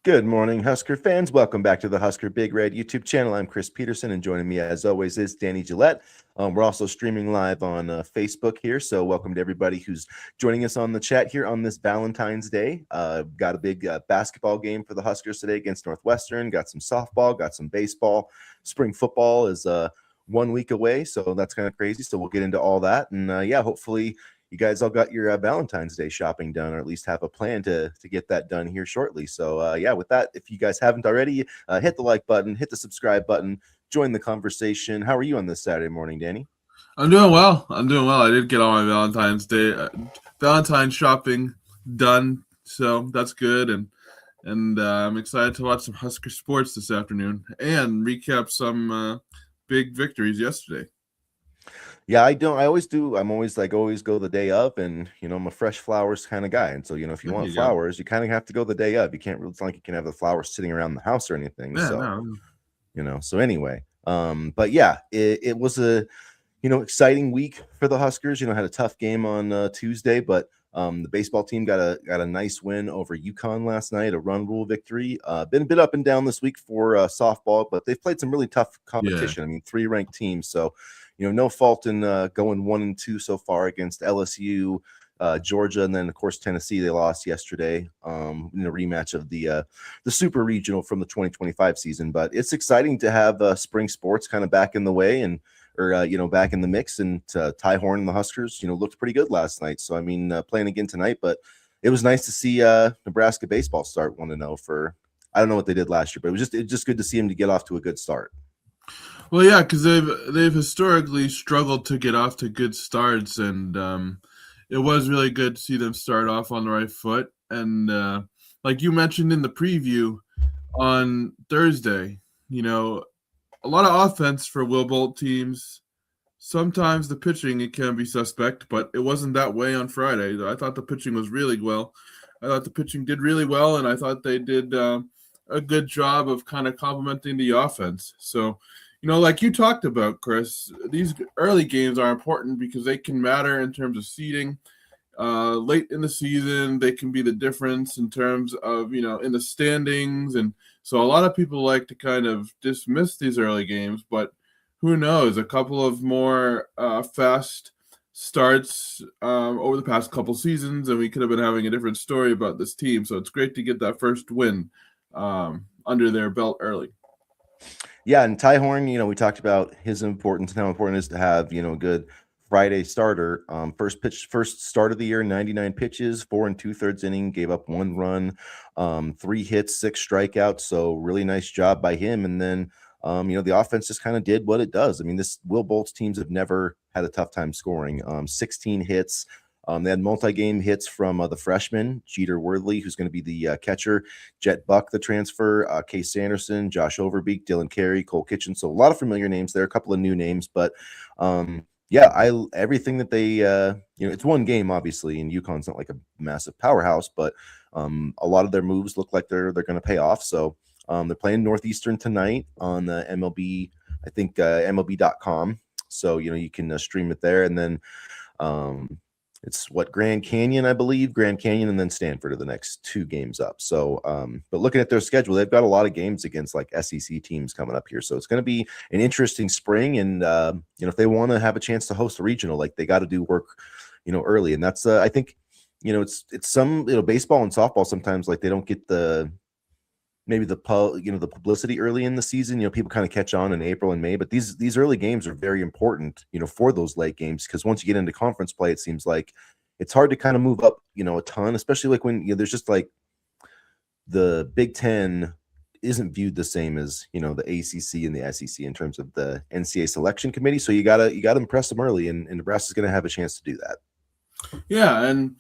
Good morning, Husker fans. Welcome back to the Husker Big Red YouTube channel. I'm Chris Peterson, and joining me, as always, is Danny Gillette. We're also streaming live on Facebook here, so welcome to everybody who's joining us on the chat here on this Valentine's Day. Got a big basketball game for the Huskers today against Northwestern. Got some softball, got some baseball. Spring football is 1 week away, so that's kind of crazy. So we'll get into all that, and hopefully you guys all got your Valentine's Day shopping done, or at least have a plan to get that done here shortly. So with that, if you guys haven't already, hit the like button, hit the subscribe button, join the conversation. How are you on this Saturday morning, Danny? I'm doing well. I did get all my Valentine's shopping done, so that's good. And I'm excited to watch some Husker sports this afternoon and recap some big victories yesterday. Yeah, I don't. I always do. I'm always always go the day of, and I'm a fresh flowers kind of guy. And so if you There want you go. flowers, you kind of have to go the day of. You can't. It's not like you can have the flowers sitting around the house or anything. Yeah, So no. So anyway, but yeah, it was a exciting week for the Huskers. Had a tough game on Tuesday, but the baseball team got a nice win over UConn last night, a run rule victory. Been a bit up and down this week for softball, but they've played some really tough competition. Yeah. I mean, 3 ranked teams, so no fault in going 1-2 so far against LSU, Georgia, and then of course Tennessee. They lost yesterday in a rematch of the Super Regional from the 2025 season. But it's exciting to have spring sports kind of back in the way and back in the mix. And Ty Horn and the Huskers looked pretty good last night. So I mean, playing again tonight, but it was nice to see Nebraska baseball start 1-0 for. I don't know what they did last year, but it's just good to see him to get off to a good start. Well, yeah, because they've historically struggled to get off to good starts, and it was really good to see them start off on the right foot. And like you mentioned in the preview on Thursday, a lot of offense for Will Bolt teams. Sometimes the pitching, it can be suspect, but it wasn't that way on Friday. I thought the pitching was really well. I thought the pitching did really well, and I thought they did a good job of kind of complementing the offense. So, like you talked about, Chris, these early games are important because they can matter in terms of seeding. Late in the season, they can be the difference in terms of, in the standings. And so a lot of people like to kind of dismiss these early games, but who knows? A couple of more fast starts over the past couple seasons, and we could have been having a different story about this team. So it's great to get that first win under their belt early. Yeah, and Ty Horn, we talked about his importance and how important it is to have, a good Friday starter. First start of the year, 99 pitches, 4 2/3 inning, gave up 1 run, 3 hits, 6 strikeouts. So really nice job by him. And then, the offense just kind of did what it does. I mean, this Will Bolt's teams have never had a tough time scoring. 16 hits. They had multi-game hits from the freshman, Jeter Worthley, who's going to be the catcher, Jet Buck, the transfer, Case Sanderson, Josh Overbeek, Dylan Carey, Cole Kitchen. So a lot of familiar names there, a couple of new names. But everything that they, it's one game, obviously, and UConn's not like a massive powerhouse, but a lot of their moves look like they're going to pay off. So they're playing Northeastern tonight on the MLB, I think MLB.com. So, you can stream it there. And then it's Grand Canyon, I believe, Grand Canyon, and then Stanford are the next 2 games up. So, but looking at their schedule, they've got a lot of games against like SEC teams coming up here. So it's going to be an interesting spring. And, if they want to have a chance to host a regional, like they got to do work, early. And that's, I think, it's some, baseball and softball sometimes like they don't get the publicity early in the season. People kind of catch on in April and May, but these early games are very important, for those late games, because once you get into conference play, it seems like it's hard to kind of move up, a ton, especially like when there's just like the Big Ten isn't viewed the same as the ACC and the SEC in terms of the NCAA selection committee. So you gotta impress them early, and Nebraska's gonna have a chance to do that. Yeah, and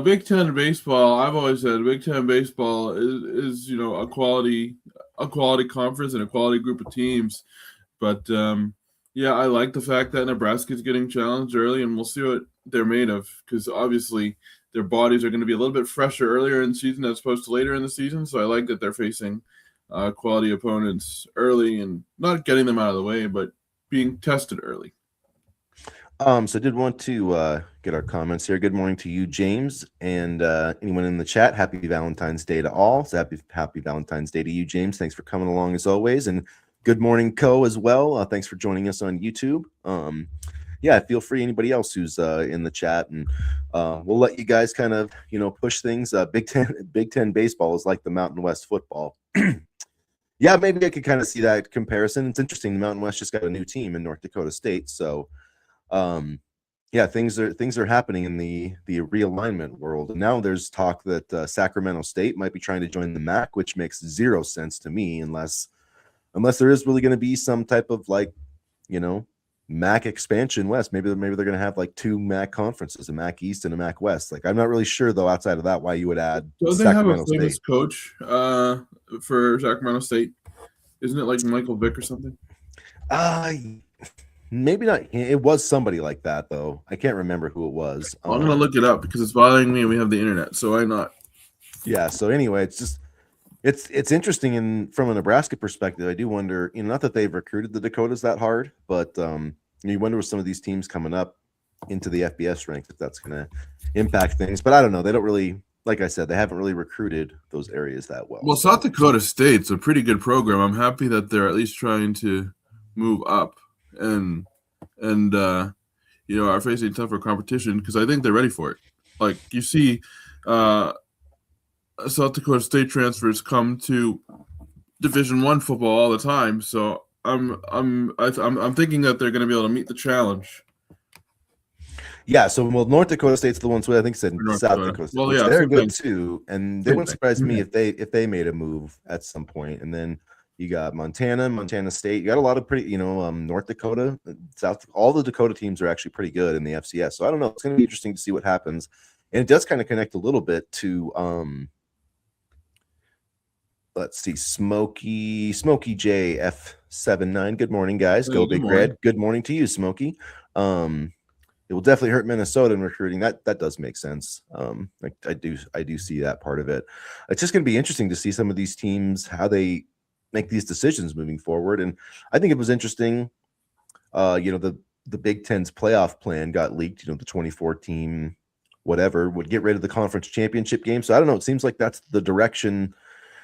Big Ten baseball. I've always said Big Ten baseball is a quality conference and a quality group of teams. But I like the fact that Nebraska's getting challenged early, and we'll see what they're made of, because obviously their bodies are going to be a little bit fresher earlier in the season as opposed to later in the season. So I like that they're facing quality opponents early and not getting them out of the way, but being tested early. So I did want to get our comments here. Good morning to you, James, and anyone in the chat. Happy Valentine's Day to all. So happy Valentine's Day to you, James. Thanks for coming along as always, and good morning, Co, as well. Thanks for joining us on YouTube. Yeah, feel free, anybody else who's in the chat, and we'll let you guys kind of push things. Big Ten baseball is like the Mountain West football. Yeah, maybe I could kind of see that comparison. It's interesting. The Mountain West just got a new team in North Dakota State, so yeah, things are happening in the realignment world. And now there's talk that Sacramento State might be trying to join the MAC, which makes zero sense to me unless there is really going to be some type of MAC expansion west. Maybe they're going to have like two MAC conferences, a MAC East and a MAC West. Like, I'm not really sure though, outside of that, why you would add Don't they have a Sacramento famous State. coach for Sacramento State? Isn't it like Michael Vick or something? Maybe not. It was somebody like that though. I can't remember who it was. I'm gonna look it up because it's bothering me and we have the internet, so why not? Yeah, so anyway, it's interesting, and from a Nebraska perspective, I do wonder, not that they've recruited the Dakotas that hard, but you wonder with some of these teams coming up into the FBS ranks if that's going to impact things. But I don't know. They don't really, like I said, they haven't really recruited those areas that well. Well, South Dakota State's a pretty good program. I'm happy that they're at least trying to move up and are facing tougher competition because I think they're ready for it. Like you see, South Dakota State transfers come to Division I football all the time, so I'm thinking that they're going to be able to meet the challenge. Yeah, so North Dakota State's the ones who I think said South Dakota State. Well, yeah, they're good too, and they wouldn't surprise me if they made a move at some point. And then you got Montana State. You got a lot of pretty, North Dakota, South. All the Dakota teams are actually pretty good in the FCS. So I don't know. It's going to be interesting to see what happens, and it does kind of connect a little bit to let's see, Smokey J F79. Good morning, guys. Go Big Red. Good morning to you, Smokey. It will definitely hurt Minnesota in recruiting. That does make sense. I do see that part of it. It's just going to be interesting to see some of these teams, how they make these decisions moving forward. And I think it was interesting. The Big Ten's playoff plan got leaked. The 2014 whatever would get rid of the conference championship game. So I don't know. It seems like that's the direction.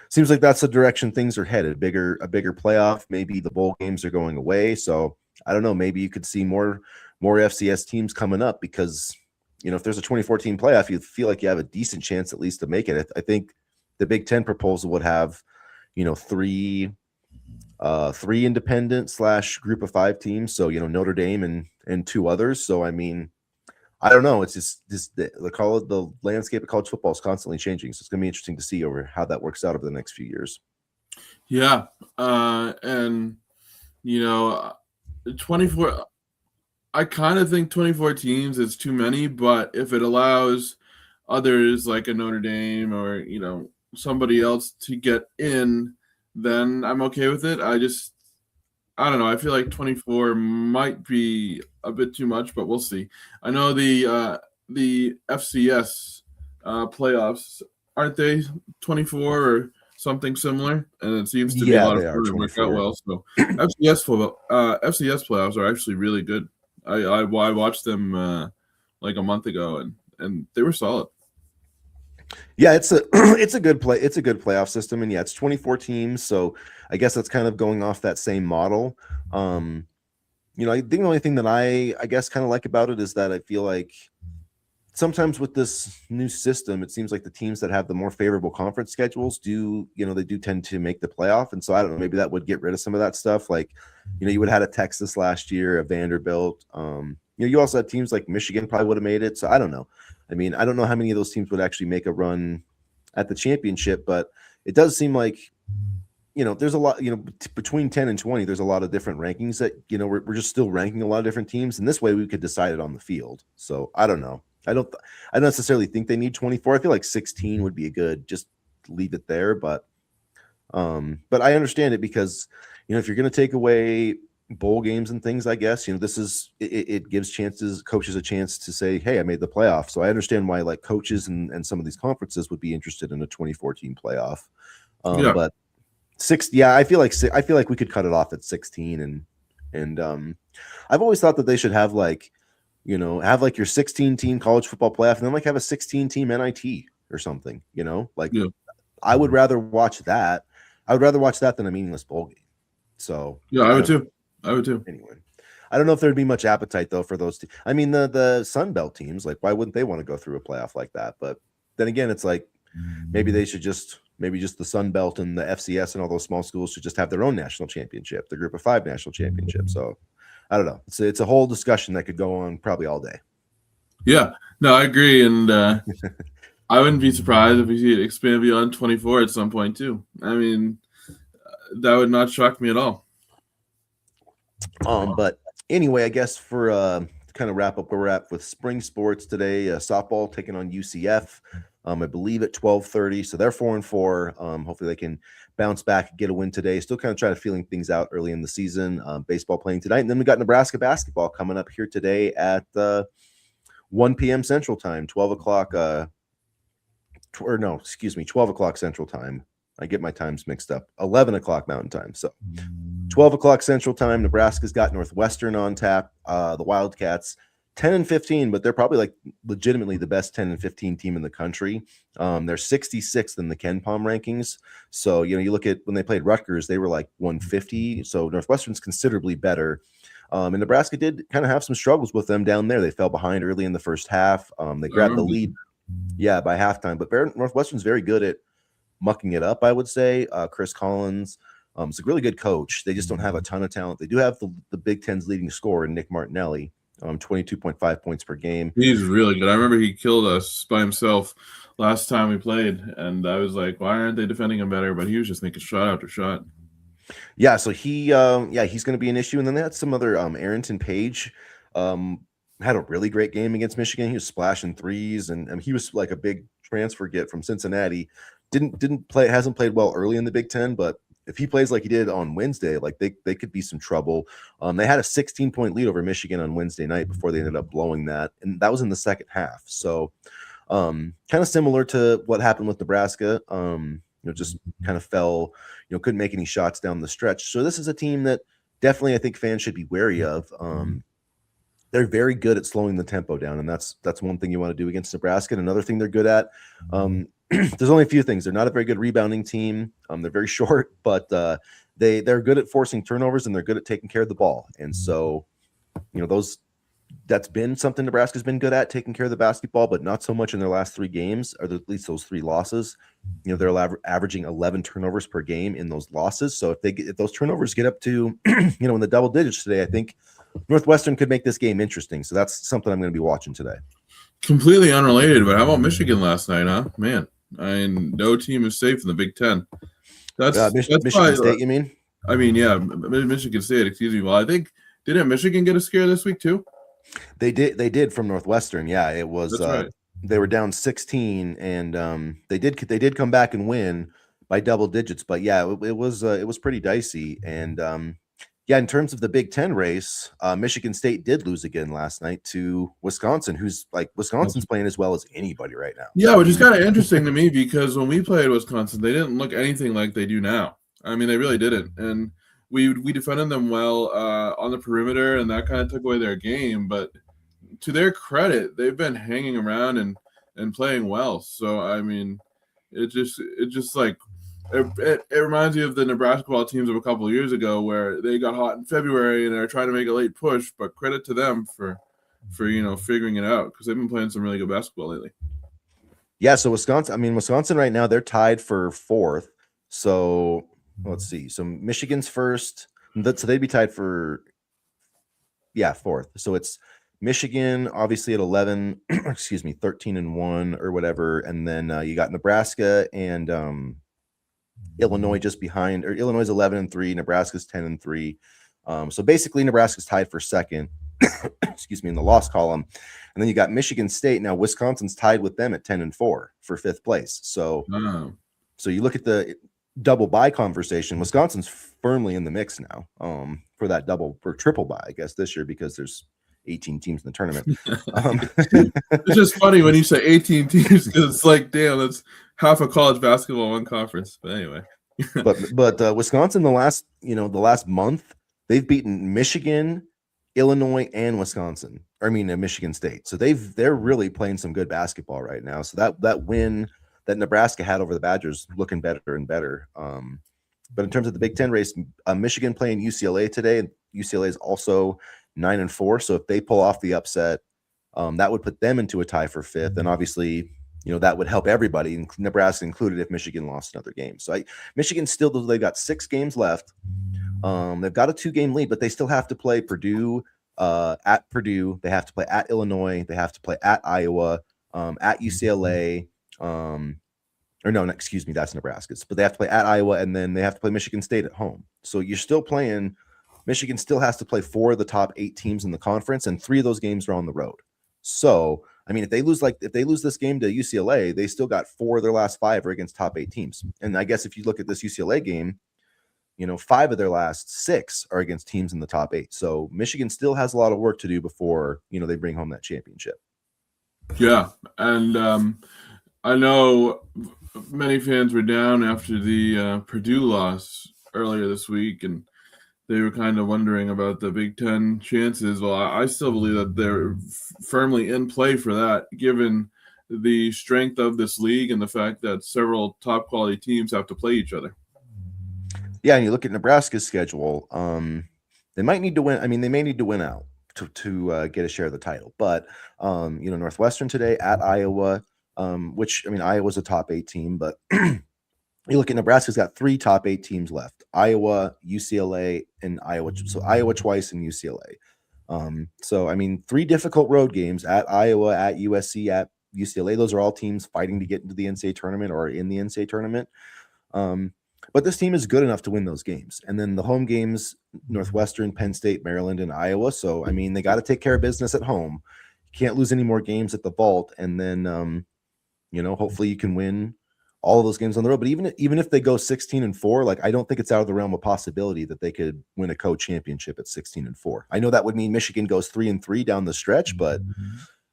Seems like that's the direction things are headed. A bigger playoff. Maybe the bowl games are going away. So I don't know. Maybe you could see more FCS teams coming up because, if there's a 2014 playoff, you feel like you have a decent chance at least to make it. I think the Big Ten proposal would have, three independent / group of 5 teams. So, Notre Dame and 2 others. So, I mean, I don't know. It's just the landscape of college football is constantly changing. So it's going to be interesting to see over how that works out over the next few years. Yeah. And, 24 – I kind of think 24 teams is too many, but if it allows others like a Notre Dame or, somebody else to get in, then I'm okay with it. I don't know. I feel like 24 might be a bit too much, but we'll see. I know the FCS playoffs, aren't they 24 or something similar? And it seems to be a lot of fun and work out well. So FCS playoffs are actually really good. I watched them like a month ago, and they were solid. Yeah, it's a good playoff system, and yeah, it's 24 teams. So I guess that's kind of going off that same model. I think the only thing that I guess kind of like about it is that I feel like sometimes with this new system, it seems like the teams that have the more favorable conference schedules they do tend to make the playoff. And so I don't know, maybe that would get rid of some of that stuff. Like, you would have had a Texas last year, a Vanderbilt. You also had teams like Michigan probably would have made it. So I don't know. I mean, I don't know how many of those teams would actually make a run at the championship, but it does seem like, there's a lot, between 10 and 20, there's a lot of different rankings that, we're just still ranking a lot of different teams. And this way we could decide it on the field. So I don't know. I don't necessarily think they need 24. I feel like 16 would be a good, just leave it there. But I understand it because, if you're going to take away bowl games and things, I guess, this is, it gives coaches a chance to say, hey, I made the playoff. So I understand why like coaches and some of these conferences would be interested in a 2014 playoff. But I feel like we could cut it off at 16 and I've always thought that they should have like have like your 16-team college football playoff, and then like have a 16-team NIT or something. Like Yeah. I would rather watch that. I would rather watch that than a meaningless bowl game. So Yeah, I would too. I would too. anyway, I don't know if there'd be much appetite though for those. I mean, the Sun Belt teams, like, why wouldn't they want to go through a playoff like that? But then again, it's like maybe they should maybe just the Sun Belt and the FCS and all those small schools should just have their own national championship, the Group of Five national championship. So I don't know. It's a whole discussion that could go on probably all day. Yeah, no, I agree, and I wouldn't be surprised if we see it expand beyond 24 at some point too. I mean, that would not shock me at all. But anyway, I guess for to kind of wrap up where we're at with spring sports today, softball taking on UCF. I believe at 12:30. So they're 4-4. Hopefully they can bounce back and get a win today. Still kind of trying to feeling things out early in the season. Baseball playing tonight, and then we got Nebraska basketball coming up here today at 1 p.m. Central Time, 12 o'clock. 12 o'clock Central Time. I get my times mixed up. 11 o'clock Mountain Time. So 12 o'clock Central Time. Nebraska's got Northwestern on tap. The Wildcats 10-15, but they're probably like legitimately the best 10-15 team in the country. They're 66th in the Ken Palm rankings. So, you look at when they played Rutgers, they were like 150. So Northwestern's considerably better. And Nebraska did kind of have some struggles with them down there. They fell behind early in the first half. They grabbed the lead, by halftime. But Northwestern's very good at mucking it up, I would say. Chris Collins is a really good coach. They just don't have a ton of talent. They do have the Big Ten's leading scorer, Nick Martinelli, 22.5 points per game. He's really good. I remember he killed us by himself last time we played, and I was like, why aren't they defending him better? But he was just making shot after shot. Yeah, so he's going to be an issue. And then they had some other Arrington Page had a really great game against Michigan. He was splashing threes, and he was like a big transfer get from Cincinnati. Hasn't played well early in the Big Ten, but if he plays like he did on Wednesday, like they could be some trouble. They had a 16-point lead over Michigan on Wednesday night before they ended up blowing that, and that was in the second half. So kind of similar to what happened with Nebraska. Just kind of fell, couldn't make any shots down the stretch. So this is a team that definitely I think fans should be wary of. They're very good at slowing the tempo down, and that's one thing you want to do against Nebraska. And another thing they're good at, there's only a few things. They're not a very good rebounding team. They're very short, but they're good at forcing turnovers, and they're good at taking care of the ball. And so, that's been something Nebraska's been good at, taking care of the basketball, but not so much in their last 3 games, or at least those 3 losses. They're averaging 11 turnovers per game in those losses. So if those turnovers get up to, in the double digits today, I think Northwestern could make this game interesting. So that's something I'm going to be watching today. Completely unrelated, but how about Michigan last night, huh? Man, no team is safe in the Big Ten. That's Michigan State, you mean? I mean, yeah, Michigan State, excuse me. Well, I think, didn't Michigan get a scare this week too? They did from Northwestern. Yeah, it was. That's right. They were down 16, and they did come back and win by double digits. But yeah, it was pretty dicey. And in terms of the Big Ten race, Michigan State did lose again last night to Wisconsin, Wisconsin's playing as well as anybody right now. Yeah, which is kind of interesting to me because when we played Wisconsin, they didn't look anything like they do now. I mean, they really didn't. And we defended them well on the perimeter, and that kind of took away their game. But to their credit, they've been hanging around and playing well. So I mean, it reminds me of the Nebraska ball teams of a couple of years ago where they got hot in February and they're trying to make a late push. But credit to them for figuring it out, because they've been playing some really good basketball lately. Yeah, so Wisconsin right now, they're tied for 4th. So let's see. So Michigan's first. So they'd be tied for 4th. So it's Michigan obviously at 11, 13-1 or whatever. And then you got Nebraska and Illinois just behind, or Illinois is 11-3, Nebraska's 10-3. So basically Nebraska's tied for 2nd, in the loss column. And then you got Michigan State. Now Wisconsin's tied with them at 10-4 for 5th place. So, so you look at the double bye conversation, Wisconsin's firmly in the mix now for that double or triple bye, I guess, this year, because there's 18 teams in the tournament. It's just funny when you say 18 teams, because it's like, damn, that's half of college basketball, one conference. But anyway. but Wisconsin, the last month, they've beaten Michigan, Illinois, and Wisconsin. Michigan State. So they're really playing some good basketball right now. So that win that Nebraska had over the Badgers looking better and better. But in terms of the Big Ten race, Michigan playing UCLA today, and UCLA is also 9-4. So if they pull off the upset, that would put them into a tie for fifth, and obviously, that would help everybody, Nebraska included, if Michigan lost another game. So Michigan still, they've got 6 games left. They've got a 2-game lead, but they still have to play Purdue at Purdue. They have to play at Illinois. They have to play at Iowa, at UCLA. Or no, excuse me, that's Nebraska's. But they have to play at Iowa, and then they have to play Michigan State at home. So you're still playing. Michigan still has to play 4 of the top 8 teams in the conference, and 3 of those games are on the road. So, I mean, if they lose this game to UCLA, they still got 4 of their last 5 are against top 8 teams. And I guess if you look at this UCLA game, 5 of their last 6 are against teams in the top 8. So Michigan still has a lot of work to do before, they bring home that championship. Yeah, and I know many fans were down after the Purdue loss earlier this week, and they were kind of wondering about the Big Ten chances. Well, I still believe that they're firmly in play for that, given the strength of this league and the fact that several top quality teams have to play each other. Yeah, and you look at Nebraska's schedule, they might need to win. I mean, they may need to win out to get a share of the title. But, Northwestern today at Iowa, which, Iowa's a top 8 team, but you look at Nebraska's got 3 top 8 teams left: Iowa, UCLA, and Iowa. So Iowa twice and UCLA. 3 difficult road games at Iowa, at USC, at UCLA. Those are all teams fighting to get into the NCAA tournament or in the NCAA tournament. But this team is good enough to win those games. And then the home games, Northwestern, Penn State, Maryland, and Iowa. So, they got to take care of business at home. You can't lose any more games at the vault. And then, hopefully you can win all of those games on the road. But even if they go 16-4, I don't think it's out of the realm of possibility that they could win a co-championship at 16-4. I know that would mean Michigan goes 3-3 down the stretch, but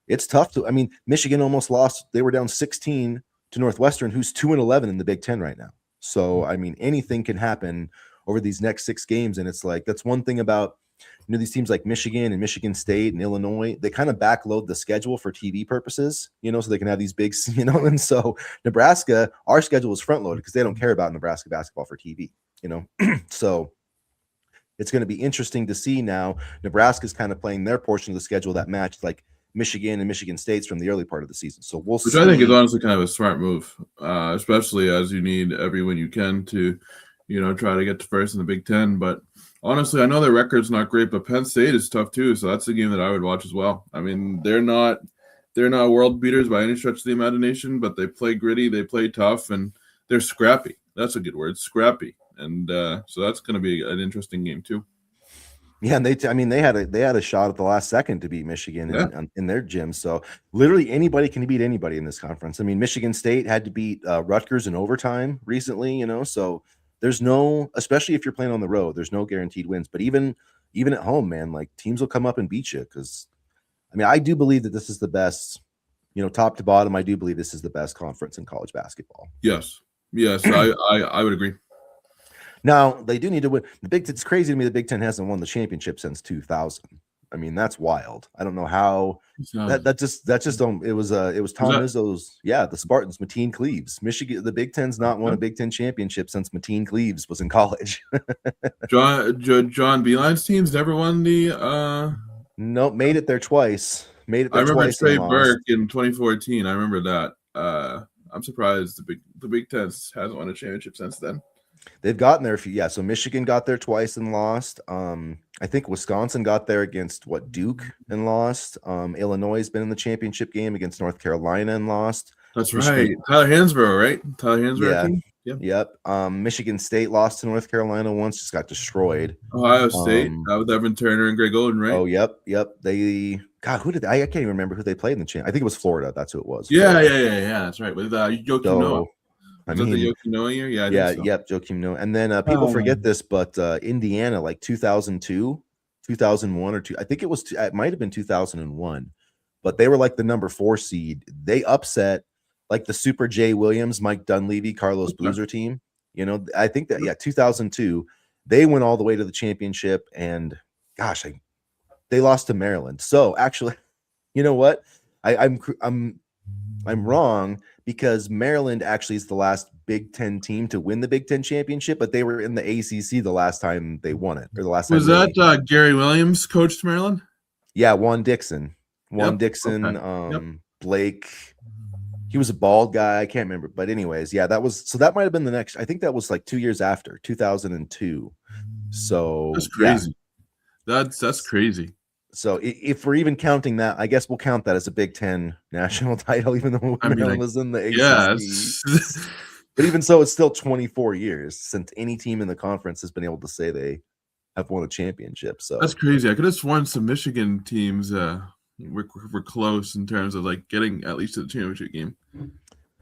it's tough to. Michigan almost lost. They were down 16 to Northwestern, who's 2-11 in the Big Ten right now. So, anything can happen over these next 6 games. And it's that's one thing about, these teams like Michigan and Michigan State and Illinois, they kind of backload the schedule for TV purposes, so they can have these big, and so Nebraska, our schedule is front loaded because they don't care about Nebraska basketball for TV, so it's going to be interesting to see now. Nebraska's kind of playing their portion of the schedule that matched Michigan and Michigan State's from the early part of the season. So we'll see. Which I think is honestly kind of a smart move, especially as you need every win you can to, try to get to first in the Big Ten. But honestly, I know their record's not great, but Penn State is tough too. So that's a game that I would watch as well. They're not world beaters by any stretch of the imagination, but they play gritty, they play tough, and they're scrappy. That's a good word, scrappy. And so that's going to be an interesting game too. Yeah, and they had a shot at the last second to beat Michigan in their gym. So literally anybody can beat anybody in this conference. Michigan State had to beat Rutgers in overtime recently. So there's no, especially if you're playing on the road, there's no guaranteed wins. But even at home, man, teams will come up and beat you because, I do believe that this is the best, top to bottom. I do believe this is the best conference in college basketball. Yes, I would agree. Now they do need to win. It's crazy to me the Big Ten hasn't won the championship since 2000. That's wild. I don't know how that just don't. It was Tom Izzo's. Yeah, the Spartans, Mateen Cleaves, Michigan. The Big Ten's not won a Big Ten championship since Mateen Cleaves was in college. John Beilein's teams never won the. Nope, made it there twice. I remember Trey Burke in 2014. I remember that. I'm surprised the Big Ten hasn't won a championship since then. They've gotten there a few. Yeah, so Michigan got there twice and lost. I think Wisconsin got there against Duke and lost. Illinois has been in the championship game against North Carolina and lost. That's right. Tyler Hansbrough, right? Tyler Hansbrough. Yeah. Yep. Michigan State lost to North Carolina once, just got destroyed. Ohio State with Evan Turner and Greg Oden, right? Oh, yep. Who did I can't even remember who they played in the champ. I think it was Florida. That's who it was. Yeah. That's right. With Joakim Noah. Was that the Joakim Noah year? Yeah, I think so. Yep, Joakim Noah. And then people forget this, but Indiana, 2002, 2001 or two. I think it might have been 2001, but they were the number 4 seed. They upset the Super J Williams, Mike Dunleavy, Carlos Boozer team. I think that 2002, they went all the way to the championship, and gosh, they lost to Maryland. So actually, You know what? I'm wrong because Maryland actually is the last Big Ten team to win the Big Ten championship, but they were in the ACC the last time they won it, or the last time Was they. that Gary Williams coached Maryland? Yeah, Juan Dixon. Juan Yep. Dixon, Okay. Yep. Blake. He was a bald guy. I can't remember. But anyways, yeah, that might have been the next. I think that was like 2 years after 2002. That's So yeah. crazy. That's crazy. So if we're even counting that, I guess we'll count that as a Big Ten national title, even though I mean, Maryland was in the ACC. yes. But even so, it's still 24 years since any team in the conference has been able to say they have won a championship. So That's crazy. I could have sworn some Michigan teams were close in terms of like getting at least to the championship game.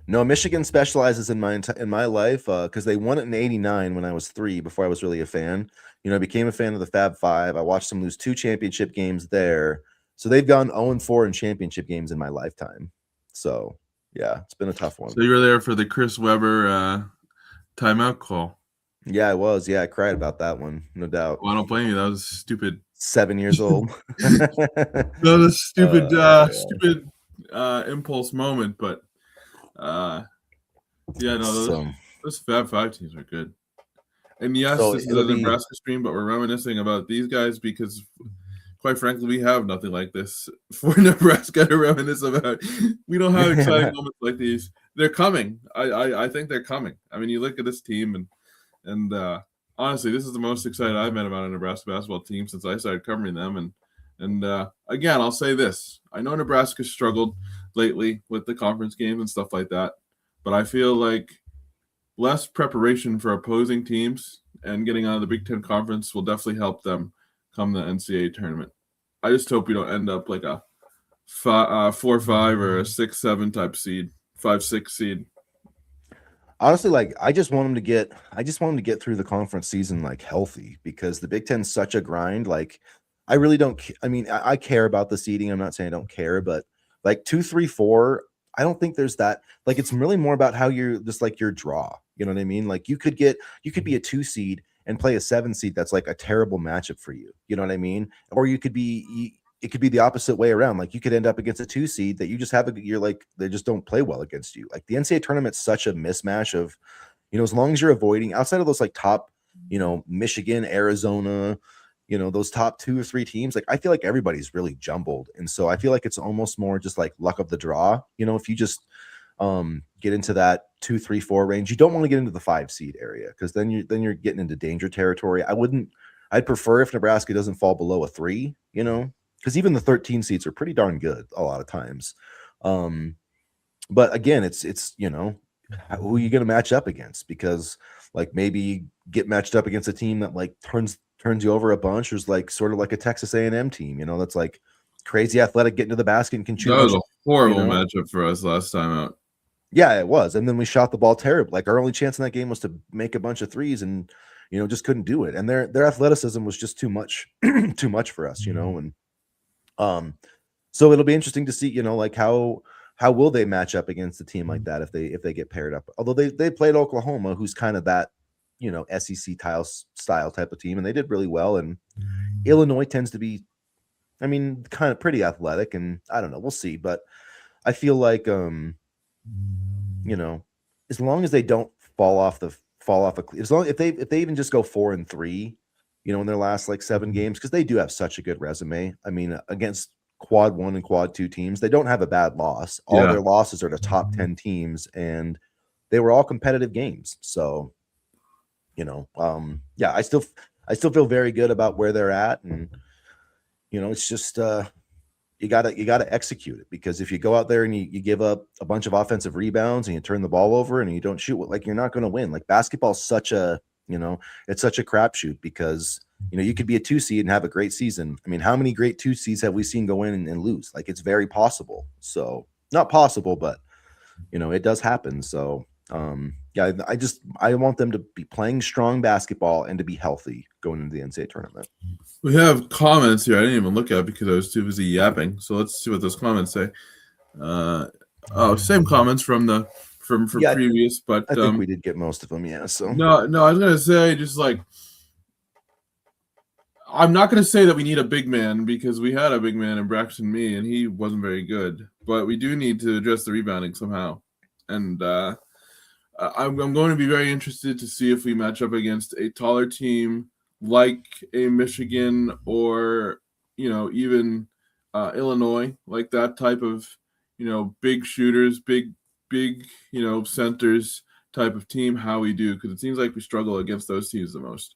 no, Michigan specializes in my life because they won it in '89 when I was 3. Before I was really a fan, I became a fan of the Fab Five. I watched them lose 2 championship games there, so they've gone 0-4 in championship games in my lifetime. So yeah, it's been a tough one. So you were there for the Chris Webber timeout call. Yeah, I was. Yeah, I cried about that one, no doubt. Well, I don't blame you. That was stupid. 7 years old. That was a stupid, Yeah. stupid impulse moment, but yeah, no, those Fab Five teams are good. And yes, So this is a Nebraska stream, but we're reminiscing about these guys because, quite frankly, we have nothing like this for Nebraska to reminisce about. We don't have exciting moments like these. They're coming. I think they're coming. I mean, you look at this team, and honestly, this is the most excited I've been about a Nebraska basketball team since I started covering them. And again, I'll say this: I know Nebraska struggled lately with the conference games and stuff like that, but I feel like less preparation for opposing teams and getting out of the Big Ten Conference will definitely help them come the NCAA tournament. I just hope we don't end up like a 4-5 or a 6-7 type seed, 5-6 seed. Honestly, like I just want them to get through the conference season like healthy because the Big Ten's such a grind. Like I really don't. I mean, I care about the seeding. I'm not saying I don't care, but like 2, 3, 4. I don't think there's that. Like it's really more about how you're just like your draw. You know what I mean? Like you could be a 2 seed and play a 7 seed that's like a terrible matchup for you. You know what I mean? Or it could be the opposite way around. Like you could end up against a 2 seed that you just you're like they just don't play well against you. Like the NCAA tournament's such a mismatch of, as long as you're avoiding outside of those like top, Michigan, Arizona, those top 2 or 3 teams, like I feel like everybody's really jumbled. And so I feel like it's almost more just like luck of the draw. If you just get into that 2, 3, 4 range, you don't want to get into the 5 seed area because then you're getting into danger territory. I'd prefer if Nebraska doesn't fall below a 3, because even the 13 seeds are pretty darn good a lot of times. But again, it's who are you going to match up against? Because like maybe get matched up against a team that like turns you over a bunch, or is like sort of like a Texas A&M team, that's like crazy athletic, getting to the basket and can shoot. That was a horrible matchup for us last time out. Yeah, it was. And then we shot the ball terribly. Like our only chance in that game was to make a bunch of threes and, just couldn't do it. And their athleticism was just too much for us, and so it'll be interesting to see, like how will they match up against a team like that if they get paired up. Although they played Oklahoma, who's kind of that, SEC style type of team, and they did really well. And Illinois tends to be, I mean, kind of pretty athletic, and I don't know, we'll see. But I feel like as long as they don't fall off as long if they even just go 4-3, in their last like 7 games, because they do have such a good resume. I mean, against quad 1 and quad 2 teams, they don't have a bad loss. All their losses are to top 10 teams, and they were all competitive games. So, I still feel very good about where they're at, and it's just you gotta execute it, because if you go out there and you give up a bunch of offensive rebounds and you turn the ball over and you don't shoot, like you're not going to win. Like basketball is such a it's such a crapshoot, because you could be a 2 seed and have a great season. I mean, how many great 2 seeds have we seen go in and lose? Like it's very possible. So not possible, but it does happen. So I want them to be playing strong basketball and to be healthy going into the NCAA tournament. We have comments here I didn't even look at because I was too busy yapping. So let's see what those comments say. Same comments from previous, but I think we did get most of them. Yeah. So no, I was gonna say just like I'm not going to say that we need a big man because we had a big man in Braxton Mee and he wasn't very good. But we do need to address the rebounding somehow. And I'm going to be very interested to see if we match up against a taller team like a Michigan or, even Illinois, like that type of, big shooters, big, centers type of team, how we do, because it seems like we struggle against those teams the most.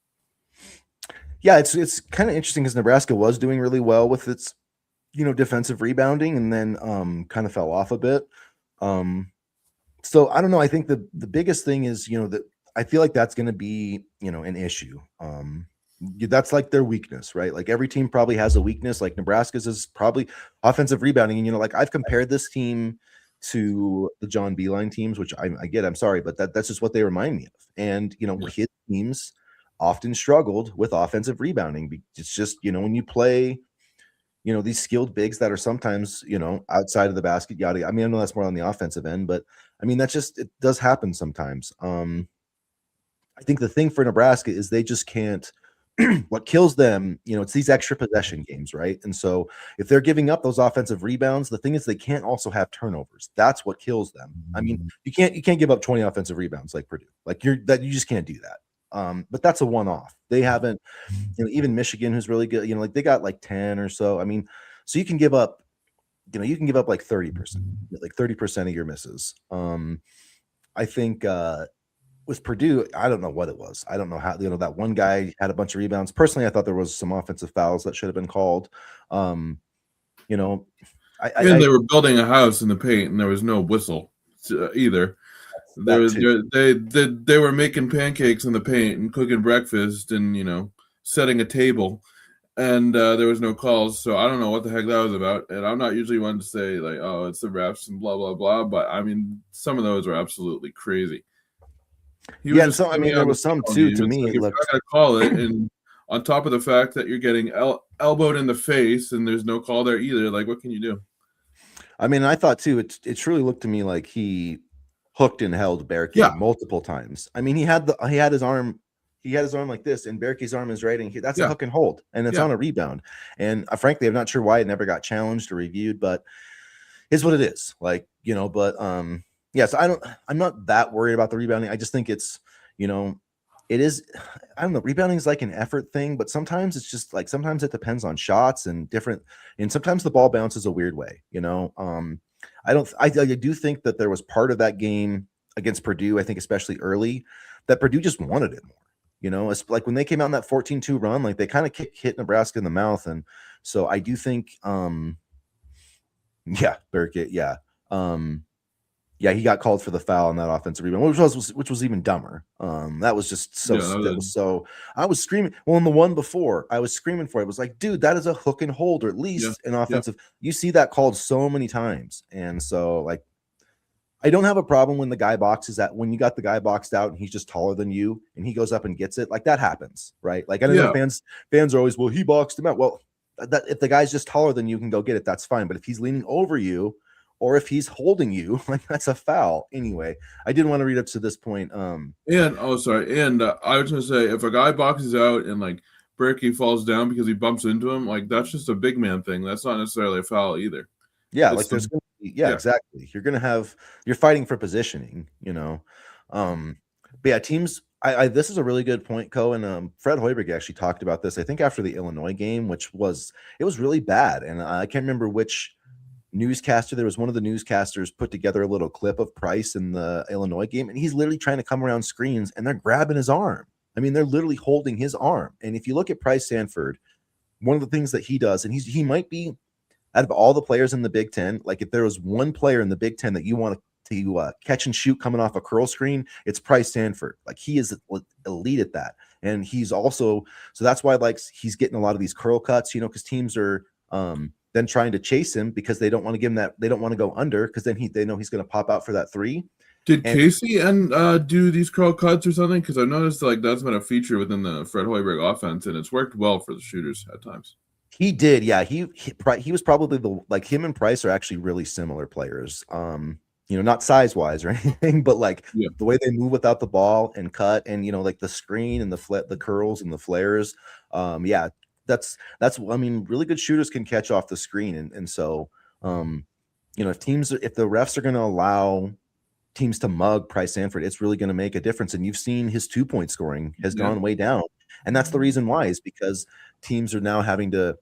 Yeah, it's kind of interesting because Nebraska was doing really well with its, defensive rebounding, and then kind of fell off a bit. So I don't know. I think the biggest thing is, that I feel like that's going to be, an issue. That's like their weakness, right? Like every team probably has a weakness. Like Nebraska's is probably offensive rebounding. And, like I've compared this team to the John Beeline teams, which I get. I'm sorry, but that's just what they remind me of. And, his teams often struggled with offensive rebounding. It's just, when you play, these skilled bigs that are sometimes, outside of the basket, yada. I mean, I know that's more on the offensive end, but I mean, it does happen sometimes. I think the thing for Nebraska is they just can't. What kills them, it's these extra possession games, right? And so if they're giving up those offensive rebounds, the thing is they can't also have turnovers. That's what kills them. I mean, you can't give up 20 offensive rebounds like Purdue. Like you just can't do that. But that's a one-off. They haven't, even Michigan, who's really good, like they got like 10 or so. I mean, so you can give up, like 30% of your misses. I think with Purdue, I don't know what it was. I don't know how, that one guy had a bunch of rebounds. Personally, I thought there was some offensive fouls that should have been called. And they were building a house in the paint, and there was no whistle either. They were making pancakes in the paint and cooking breakfast and setting a table, and there was no calls. So I don't know what the heck that was about. And I'm not usually one to say like, oh, it's the refs and blah blah blah. But I mean, some of those are absolutely crazy. Yeah, so I mean, there was some too. To me, it looked. I gotta call it, and on top of the fact that you're getting elbowed in the face, and there's no call there either. Like, what can you do? I mean, I thought too. It truly looked to me like he hooked and held Berkey multiple times. I mean, he had his arm like this, and Berkey's arm is right in here. That's a hook and hold, and it's on a rebound. And frankly, I'm not sure why it never got challenged or reviewed, but it's what it is. Like, but yeah, so I'm not that worried about the rebounding. I just think it's, it is, I don't know, rebounding is like an effort thing, but sometimes it's just like, sometimes it depends on shots and sometimes the ball bounces a weird way, I do think that there was part of that game against Purdue, I think especially early, that Purdue just wanted it more, it's like when they came out in that 14-2 run, like they kind of hit Nebraska in the mouth. And so I do think, Burkett, he got called for the foul on that offensive rebound, which was even dumber. That was just so. So I was screaming. Well, in the one before, I was screaming for it. I was like, dude, that is a hook and hold, or at least an offensive. You see that called so many times, and so like, I don't have a problem when the guy boxes that. When you got the guy boxed out and he's just taller than you, and he goes up and gets it, like that happens, right? Like I know fans are always, well, he boxed him out. Well, that if the guy's just taller than you, can go get it. That's fine. But if he's leaning over you, or if he's holding you, like that's a foul. Anyway, I didn't want to read up to this point. I was gonna say, if a guy boxes out and like Berkey falls down because he bumps into him, like that's just a big man thing. That's not necessarily a foul either. Yeah, it's like there's gonna be, exactly. You're fighting for positioning, But yeah, teams. This is a really good point, Co. And Fred Hoiberg actually talked about this, I think, after the Illinois game, it was really bad, and I can't remember which newscaster. There was one of the newscasters put together a little clip of Price in the Illinois game, and he's literally trying to come around screens, and they're grabbing his arm. I mean, they're literally holding his arm. And if you look at Price Sanford, one of the things that he does, and he might be, out of all the players in the Big Ten, like if there was one player in the Big Ten that you want to catch and shoot coming off a curl screen, it's Price Sanford. Like he is elite at that. And he's also, so that's why like he's getting a lot of these curl cuts, because teams are then trying to chase him because they don't want to give him that. They don't want to go under because then they know he's going to pop out for that three. Did Casey do these curl cuts or something? Because I've noticed like that's been a feature within the Fred Hoiberg offense, and it's worked well for the shooters at times. He did, yeah. He was probably him and Price are actually really similar players. Not size wise or anything, but like the way they move without the ball and cut, and like the screen and the curls and the flares. that's I mean, really good shooters can catch off the screen, and so if the refs are going to allow teams to mug Price Sanford, it's really going to make a difference. And you've seen his 2-point scoring has Yeah. gone way down, and that's the reason why is because teams are now having to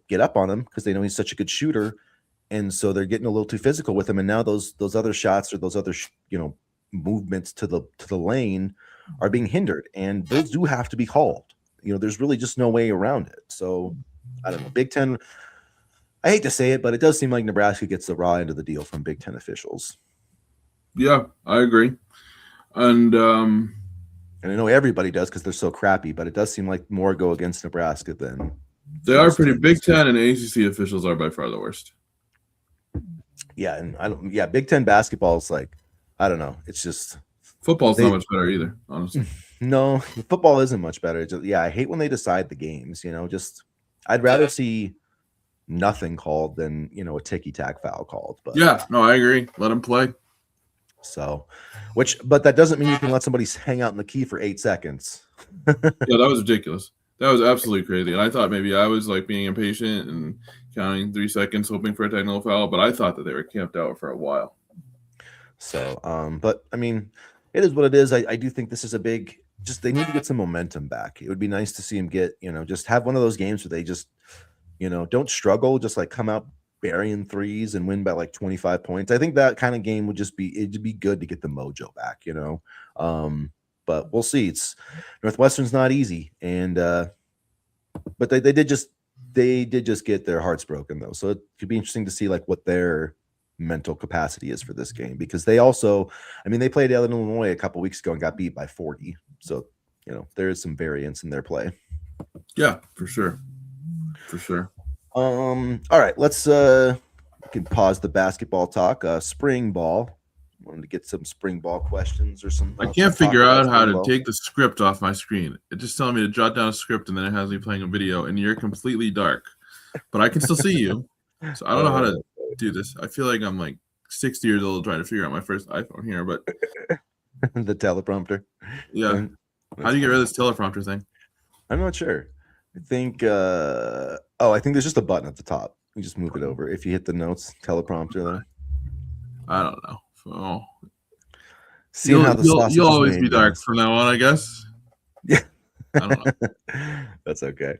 get up on him because they know he's such a good shooter, and so they're getting a little too physical with him. And now those other shots or those other movements to the lane are being hindered, and those do have to be called. There's really just no way around it. So I don't know. Big Ten. I hate to say it, but it does seem like Nebraska gets the raw end of the deal from Big Ten officials. Yeah, I agree. And I know everybody does because they're so crappy, but it does seem like more go against Nebraska than they are pretty. Big Ten and ACC officials are by far the worst. Yeah, and Big Ten basketball is like, I don't know. It's just football's not much better either, honestly. No, football isn't much better. I hate when they decide the games. I'd rather see nothing called than a ticky-tack foul called. But yeah, no, I agree. Let them play. So, but that doesn't mean you can let somebody hang out in the key for 8 seconds. Yeah, that was ridiculous. That was absolutely crazy. And I thought maybe I was like being impatient and counting 3 seconds, hoping for a technical foul, but I thought that they were camped out for a while. So, but I mean, it is what it is. I do think this is a big. They need to get some momentum back. It would be nice to see them get, just have one of those games where they just, don't struggle, just like come out burying threes and win by like 25 points. I think that kind of game would it'd be good to get the mojo back, but we'll see. Northwestern's not easy. And, but they did just get their hearts broken though. So it could be interesting to see like what their mental capacity is for this game, because they also, they played Illinois a couple weeks ago and got beat by 40. So, there is some variance in their play. Yeah, for sure. For sure. All right, let's we can pause the basketball talk. Spring ball. Wanted to get some spring ball questions or some. I can't figure out how to take the script off my screen. It's just telling me to jot down a script, and then it has me playing a video, and you're completely dark, but I can still see you. So I don't know how to do this. I feel like I'm like 60 years old trying to figure out my first iPhone here, but the teleprompter. Yeah. How do you get rid of this teleprompter thing? I'm not sure. I think I think there's just a button at the top. You just move it over. If you hit the notes teleprompter there. I don't know. Oh. You'll always be dark from now on, I guess. Yeah. I don't know. That's okay.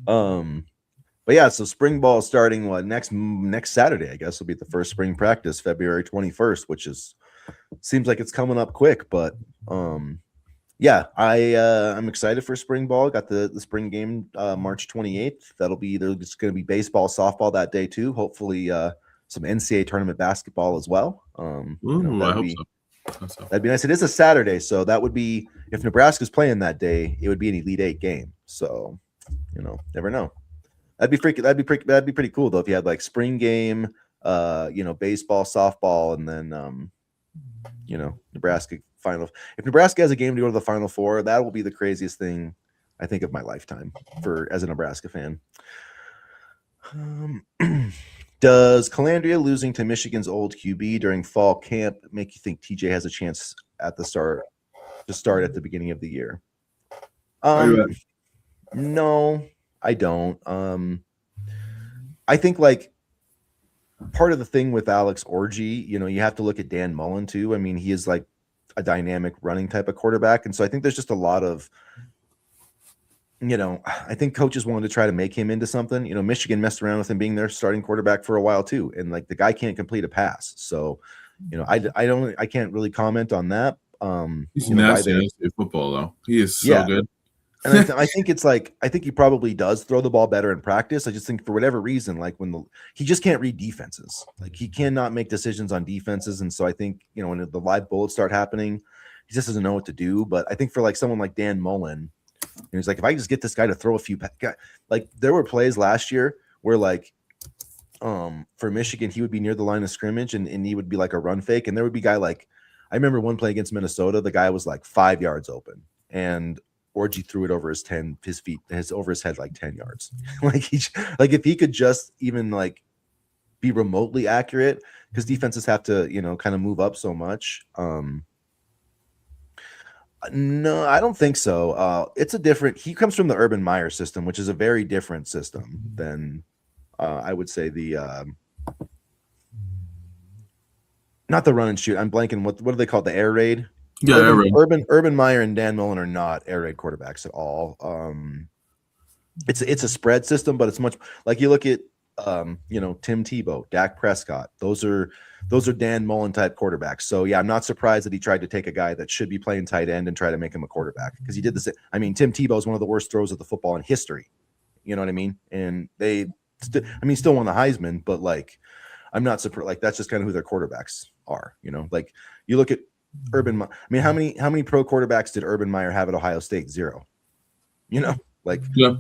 But yeah, so spring ball starting next Saturday, I guess will be the first spring practice, February 21st, which seems like it's coming up quick, but yeah, I'm excited for spring ball. Got the spring game March 28th. There's going to be baseball, softball that day too. Hopefully some NCAA tournament basketball as well. I hope so. That'd be nice. It is a Saturday, so that would be, if Nebraska's playing that day, it would be an Elite Eight game. So, never know. That'd be pretty cool though if you had like spring game, baseball, softball, and then Nebraska final. If Nebraska has a game to go to the Final Four, that will be the craziest thing I think of my lifetime as a Nebraska fan. Does Calandria losing to Michigan's old QB during fall camp make you think TJ has a chance to start at the beginning of the year? No, I don't. I think like part of the thing with Alex Orji, you have to look at Dan Mullen too. He is like a dynamic running type of quarterback. And so I think there's just a lot of, I think coaches wanted to try to make him into something. Michigan messed around with him being their starting quarterback for a while too. And like the guy can't complete a pass. So, I can't really comment on that. He's nasty football though. He is so good. And I think it's like, I think he probably does throw the ball better in practice. I just think for whatever reason, like he just can't read defenses. Like he cannot make decisions on defenses. And so I think, when the live bullets start happening, he just doesn't know what to do. But I think for like someone like Dan Mullen, he's like, if I just get this guy to throw a few, like there were plays last year where like, for Michigan, he would be near the line of scrimmage and he would be like a run fake. And there would be a guy like, I remember one play against Minnesota, the guy was like 5 yards open and Orji threw it over over his head like 10 yards. like if he could just even like be remotely accurate, because defenses have to, kind of move up so much. No, I don't think so. It's a different. He comes from the Urban Meyer system, which is a very different system than I would say the not the run and shoot. I'm blanking. What do they call it? The air raid? Yeah, right. Urban Meyer and Dan Mullen are not air raid quarterbacks at all. It's a spread system, but it's much like you look at Tim Tebow, Dak Prescott. Those are Dan Mullen type quarterbacks. So yeah, I'm not surprised that he tried to take a guy that should be playing tight end and try to make him a quarterback because he did this. I mean, Tim Tebow is one of the worst throws of the football in history. You know what I mean? And still won the Heisman, but like, I'm not surprised. Like that's just kind of who their quarterbacks are. Like you look at Urban. I mean, how many pro quarterbacks did Urban Meyer have at Ohio State? Zero. Like Yeah.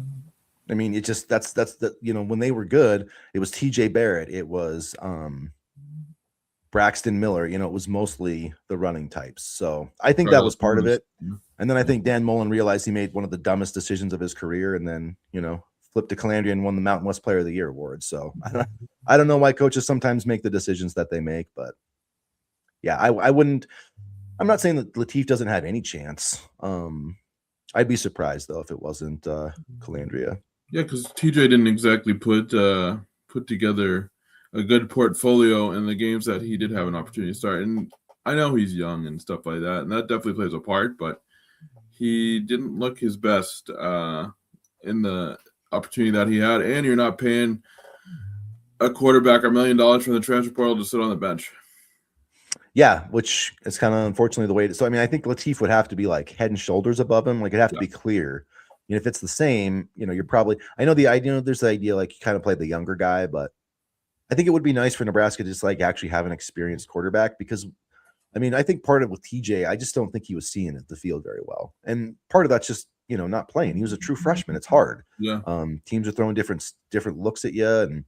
I mean, it just that's the when they were good, it was TJ Barrett, it was Braxton Miller, it was mostly the running types. So I think that was part of it. And then I think Dan Mullen realized he made one of the dumbest decisions of his career and then, flipped to Calandria and won the Mountain West Player of the Year award. So I don't know why coaches sometimes make the decisions that they make, but yeah, I wouldn't. I'm not saying that Latif doesn't have any chance. I'd be surprised though if it wasn't Calandria. Yeah, because TJ didn't exactly put together a good portfolio in the games that he did have an opportunity to start. And I know he's young and stuff like that, and that definitely plays a part. But he didn't look his best in the opportunity that he had. And you're not paying a quarterback $1 million from the transfer portal to sit on the bench. Yeah, which is kind of unfortunately the way. So I mean, I think Latif would have to be like head and shoulders above him. Like it'd have to be clear. If it's the same, you're probably. I know the idea. There's the idea like you kind of play the younger guy, but I think it would be nice for Nebraska to just like actually have an experienced quarterback because, I mean, I think part of it with TJ, I just don't think he was seeing the field very well, and part of that's just not playing. He was a true freshman. It's hard. Yeah. Teams are throwing different looks at you, and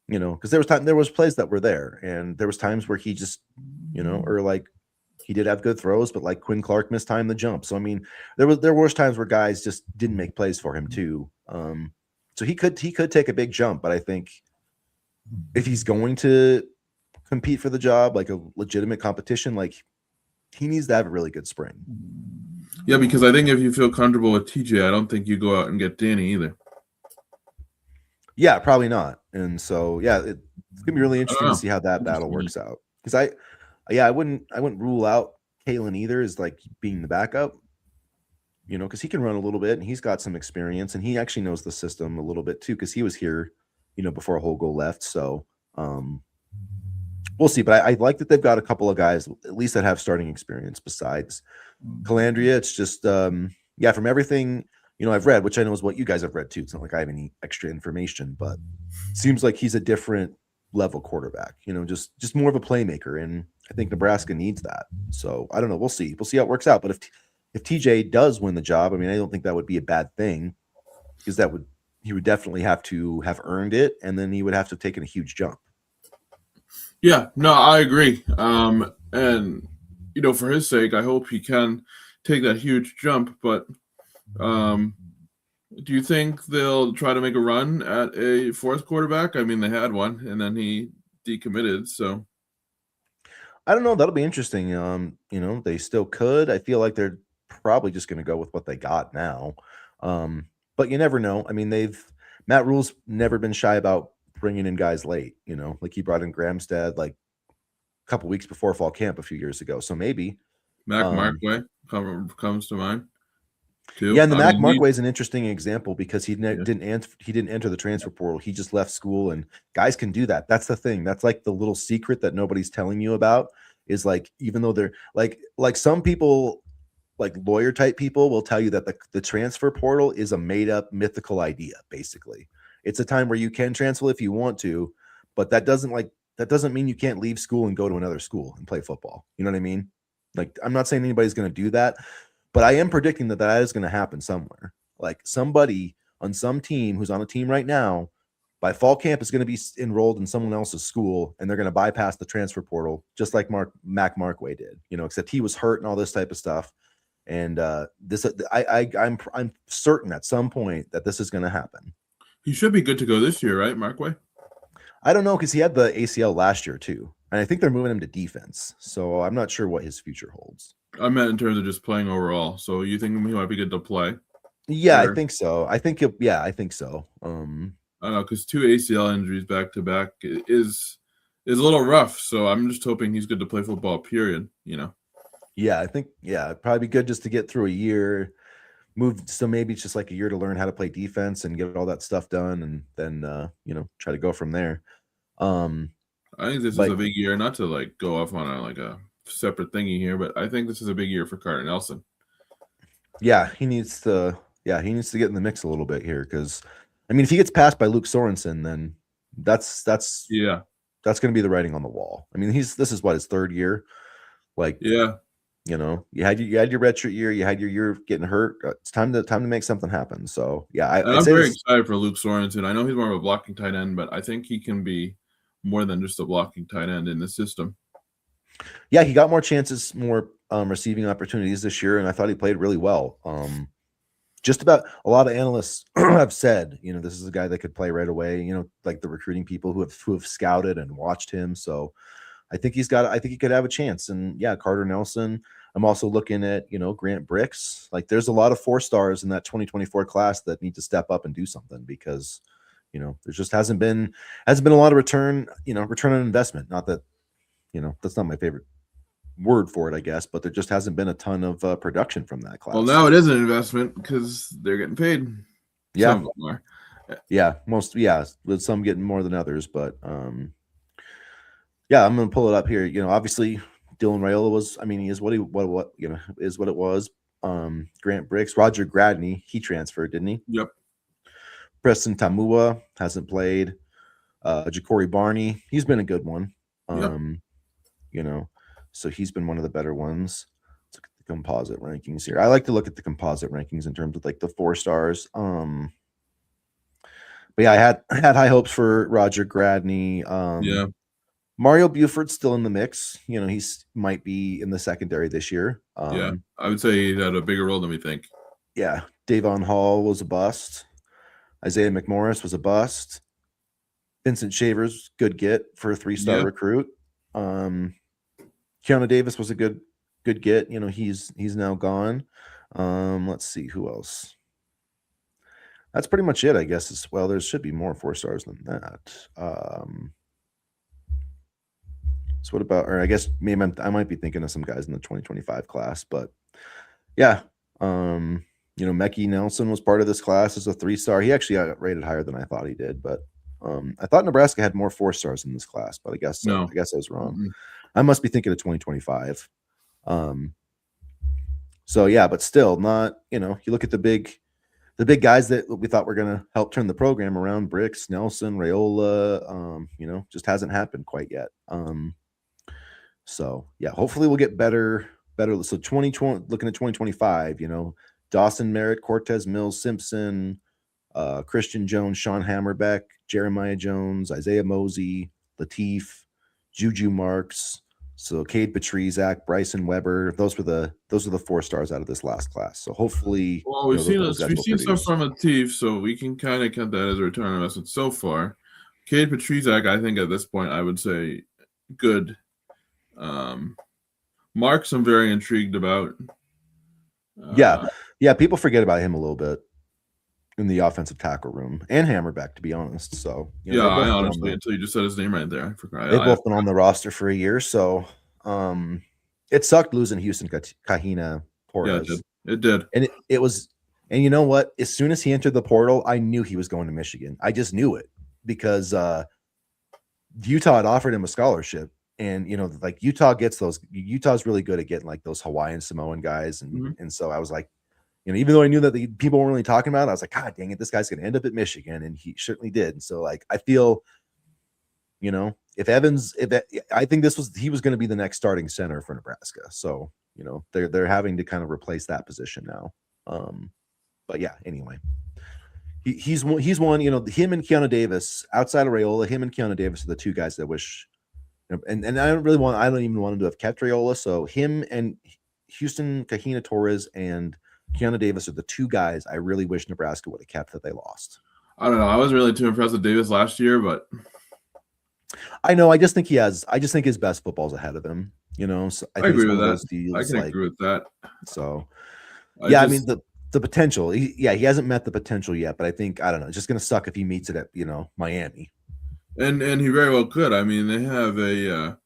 because there was plays that were there, and there was times where he just, or like he did have good throws, but like Quinn Clark missed time the jump. So I mean, there was times where guys just didn't make plays for him too. So he could take a big jump, but I think if he's going to compete for the job, like a legitimate competition, like he needs to have a really good spring. Yeah, because I think if you feel comfortable with TJ, I don't think you go out and get Danny either. Yeah, probably not. And so, yeah, it's gonna be really interesting to see how that battle works out. Because I wouldn't rule out Kalen either as like being the backup. Because he can run a little bit and he's got some experience and he actually knows the system a little bit too. Because he was here, before Holgo left. So we'll see. But I like that they've got a couple of guys at least that have starting experience besides Calandria. It's just from everything. I've read, which I know is what you guys have read too. It's not like I have any extra information, but it seems like he's a different level quarterback, just more of a playmaker. And I think Nebraska needs that. So I don't know. We'll see. We'll see how it works out. But if TJ does win the job, I mean, I don't think that would be a bad thing because he would definitely have to have earned it. And then he would have to have taken a huge jump. Yeah, no, I agree. And, for his sake, I hope he can take that huge jump, but do you think they'll try to make a run at a fourth quarterback? I mean, they had one, and then he decommitted. So I don't know. That'll be interesting. They still could. I feel like they're probably just going to go with what they got now. But you never know. I mean, Matt Rule's never been shy about bringing in guys late. Like he brought in Gramstad like a couple weeks before fall camp a few years ago. So maybe Mac Markway comes to mind. Too. Yeah, and the Mac Markway is an interesting example because he didn't enter the transfer portal. He just left school, and guys can do that. That's the thing. That's like the little secret that nobody's telling you about. Is like even though they're like some people, like lawyer type people, will tell you that the transfer portal is a made up mythical idea. Basically, it's a time where you can transfer if you want to, but that doesn't mean you can't leave school and go to another school and play football. You know what I mean? Like I'm not saying anybody's going to do that. But I am predicting that is going to happen somewhere. Like somebody on some team who's on a team right now, by fall camp is going to be enrolled in someone else's school, and they're going to bypass the transfer portal, just like Mac Markway did. Except he was hurt and all this type of stuff. And I'm certain at some point that this is going to happen. He should be good to go this year, right, Markway? I don't know because he had the ACL last year too, and I think they're moving him to defense. So I'm not sure what his future holds. I meant in terms of just playing overall. So you think he might be good to play? Yeah, I Or think so. I think yeah, I think so. I don't know, because 2 ACL injuries back to back is a little rough. So I'm just hoping he's good to play football. Period. Yeah, I think it'd probably be good just to get through a year, move so maybe it's just like a year to learn how to play defense and get all that stuff done, and then try to go from there. Um, I think this is but a big year, not to like go off on a separate thingy here, but I think this is a big year for Carter Nelson. yeah, he needs to get in the mix a little bit here because, I mean, if he gets passed by Luke Sorensen, then that's that's Yeah, that's going to be the writing on the wall. I mean, this is what his third year. Like, yeah. you had your redshirt year, you had your year getting hurt. It's time to make something happen. So yeah, And I'd I'm say very this. excited for Luke Sorensen. I know he's more of a blocking tight end, but I think he can be more than just a blocking tight end in the system. Yeah, he got more chances, more receiving opportunities this year, and I thought he played really well. Just about a lot of analysts have said, this is a guy that could play right away. Like the recruiting people who have scouted and watched him. So I think he could have a chance. And yeah, Carter Nelson. I'm also looking at Grant Bricks. Like there's a lot of 4 stars in that 2024 class that need to step up and do something because there just hasn't been a lot of return on investment. Not that that's not my favorite word for it, I guess, but there just hasn't been a ton of production from that Well, class. now it is an investment because they're getting paid. Yeah, Some of them are. with some getting more than others, but yeah, I'm gonna pull it up here. Obviously Dylan Raiola was, I mean, he is what is what it was. Grant Bricks, Roger Gradney, he transferred, didn't he? Yep. Preston Tamua hasn't played. Ja'Cory Barney, he's been a good one. Yep. So he's been one of the better ones. Let's look at the composite rankings here. I like to look at the composite rankings in terms of like the 4 stars. But yeah, I had high hopes for Roger Gradney. Yeah. Mario Buford's still in the mix. He's might be in the secondary this year. Yeah. I would say he had a bigger role than we think. Yeah, Davon Hall was a bust. Isaiah McMorris was a bust. Vincent Shavers, good get for a 3-star Yeah. recruit. Keanu Davis was a good get. He's now gone. Let's see who else. That's pretty much it, I guess. As well, there should be more 4 stars than that. So what about? Or I guess maybe I might be thinking of some guys in the 2025 class, but yeah. Mekhi Nelson was part of this class as a 3-star. He actually got rated higher than I thought he did, but I thought Nebraska had more 4 stars in this class, but I guess No. I guess I was wrong. Mm-mm. I must be thinking of 2025. So yeah, but still not. You look at the big guys that we thought were going to help turn the program around: Bricks, Nelson, Raiola. Just hasn't happened quite yet. So yeah, hopefully we'll get better. So 2020, looking at 2025, Dawson Merritt, Cortez Mills, Simpson, Christian Jones, Sean Hammerbeck, Jeremiah Jones, Isaiah Mosey, Latif, Juju Marks. So Cade Patrizak, Bryson Weber, those were the 4 stars out of this last class. So hopefully, Well, we've seen those guys will stuff produce. from Latif, so we can kind of count that as a return on investment so far. Cade Patrizak, I think at this point, I would say good. Marks, I'm very intrigued about. Yeah, people forget about him a little bit in the offensive tackle room, and Hammerback, to be honest. So I honestly, until you just said his name right there, I forgot. They've both been on the roster for a year, so it sucked losing Houston Kahina Torres. Yeah, it did. And it was, and you know what? As soon as he entered the portal, I knew he was going to Michigan. I just knew it because Utah had offered him a scholarship, and like Utah's really good at getting like those Hawaiian Samoan guys, and so I was like, even though I knew that the people weren't really talking about it, I was like, God dang it, this guy's going to end up at Michigan, and he certainly did. And so like I feel, if I think he was going to be the next starting center for Nebraska. So they're having to kind of replace that position now. But yeah, anyway, he's one. Him and Keanu Davis, outside of Raiola, him and Keanu Davis are the 2 guys that I wish. And I don't even want him to have kept Raiola. So him and Houston Kahina Torres and Keanu Davis are the 2 guys I really wish Nebraska would have kept that they lost. I don't know. I wasn't really too impressed with Davis last year, but I know. I just think his best football's ahead of him. So I I think it's agree one with of that. those I deals. can Like, agree with that. so I yeah. I mean just the potential. He hasn't met the potential yet, but I don't know. It's just gonna suck if he meets it at Miami. and he very well could. I mean, they have a